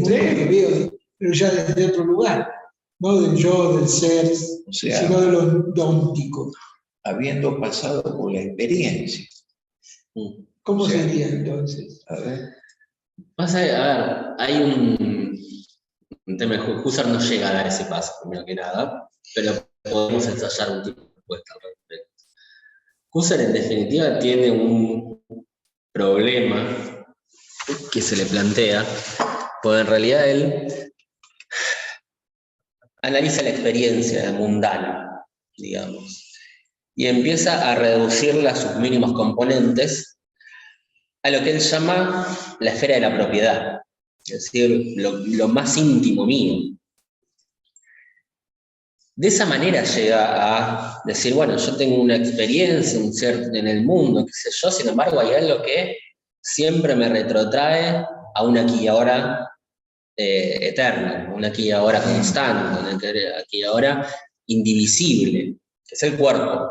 S3: que veo, pero ya desde otro lugar, no del yo, del ser,
S2: o sea,
S3: sino de lo dóntico.
S2: Habiendo pasado por la experiencia.
S3: ¿Cómo sería entonces?
S2: A ver.
S1: A ver, hay un tema, Husserl no llega a dar ese paso, primero que nada, pero podemos ensayar un tipo de respuesta al respecto. Husserl, en definitiva, tiene un problema que se le plantea, porque en realidad él analiza la experiencia mundana, digamos, y empieza a reducirla a sus mínimos componentes a lo que él llama la esfera de la propiedad, es decir, lo más íntimo mío. De esa manera llega a decir, bueno, yo tengo una experiencia en el mundo, qué sé yo, sin embargo hay algo que siempre me retrotrae a un aquí y ahora eterno, un aquí y ahora constante, un aquí y ahora indivisible, que es el cuerpo.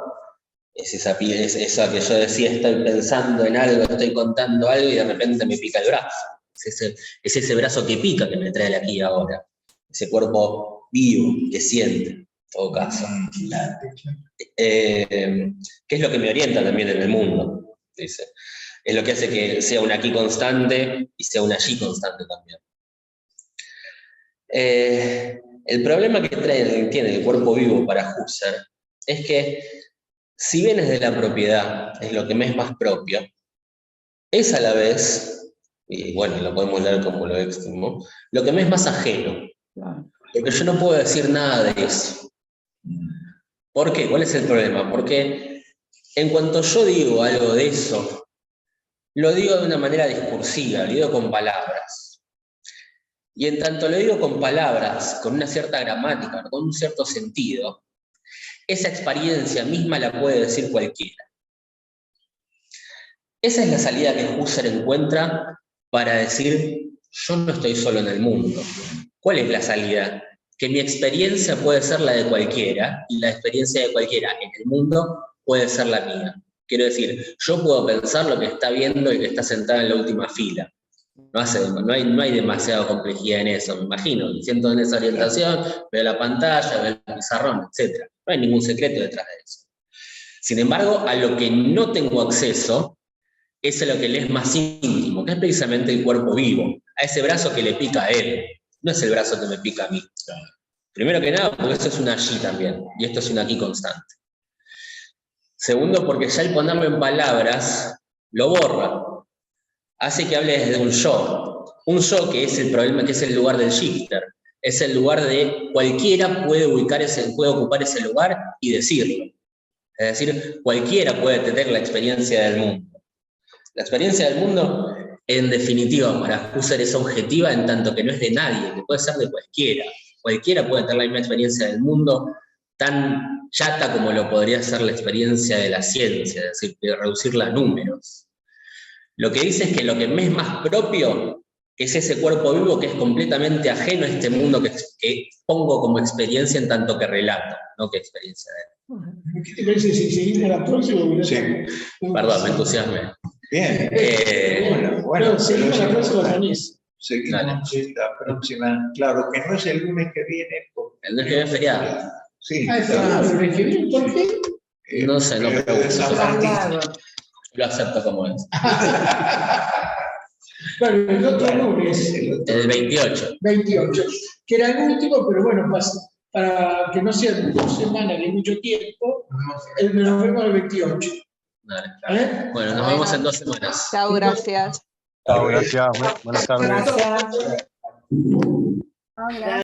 S1: Es esa que yo decía, estoy pensando en algo, estoy contando algo y de repente me pica el brazo. Es ese brazo que pica que me trae el aquí y ahora. Ese cuerpo vivo, que siente, en todo caso. Que es lo que me orienta también en el mundo, dice. Es lo que hace que sea un aquí constante y sea un allí constante también. El problema que tiene el cuerpo vivo para Husserl es que si bien es de la propiedad, es lo que me es más propio, es a la vez, y bueno, lo podemos leer como lo extremo, lo que me es más ajeno. Porque yo no puedo decir nada de eso. ¿Por qué? ¿Cuál es el problema? Porque en cuanto yo digo algo de eso, lo digo de una manera discursiva, lo digo con palabras. Y en tanto lo digo con palabras, con una cierta gramática, con un cierto sentido, esa experiencia misma la puede decir cualquiera. Esa es la salida que Husserl encuentra para decir, yo no estoy solo en el mundo. ¿Cuál es la salida? Que mi experiencia puede ser la de cualquiera, y la experiencia de cualquiera en el mundo puede ser la mía. Quiero decir, yo puedo pensar lo que está viendo el que está sentado en la última fila. No hay demasiada complejidad en eso, me imagino. Me siento en esa orientación, veo la pantalla, veo el pizarrón, etc. No hay ningún secreto detrás de eso. Sin embargo, a lo que no tengo acceso es a lo que le es más íntimo, que es precisamente el cuerpo vivo, a ese brazo que le pica a él. No es el brazo que me pica a mí. Primero que nada, porque esto es un allí también, y esto es un aquí constante. Segundo, porque ya el ponerlo en palabras lo borra. Hace que hable desde un yo que es el problema, que es el lugar del shifter, es el lugar de cualquiera puede ocupar ese lugar y decirlo. Es decir, cualquiera puede tener la experiencia del mundo. La experiencia del mundo, en definitiva, para Husserl es objetiva en tanto que no es de nadie, que puede ser de cualquiera. Cualquiera puede tener la misma experiencia del mundo, tan chata como lo podría ser la experiencia de la ciencia, es decir, de reducirla a números. Lo que dice es que lo que me es más propio es ese cuerpo vivo que es completamente ajeno a este mundo que pongo como experiencia en tanto que relato, no que experiencia de él.
S3: ¿Qué te parece si seguimos la próxima?
S2: Sí.
S1: Perdón, me entusiasmé.
S2: Bien.
S3: Bueno, seguimos la próxima Danés.
S2: Seguimos la próxima. Claro, que no es el lunes que viene.
S1: El lunes que viene es feriado.
S2: Sí.
S3: Pero el que viene, ¿por qué?
S1: No sé, no pregunto.
S2: San Martín.
S1: Lo acepto como es.
S3: Bueno, el otro lunes,
S1: El 28.
S3: 28, que era el último, pero bueno, para que no sean 2 semanas ni mucho tiempo, nos vemos el 28.
S1: Dale. Bueno, nos vemos en 2 semanas.
S7: Chao, gracias.
S8: Chao, gracias. Buenas tardes.
S4: Gracias.
S6: Gracias.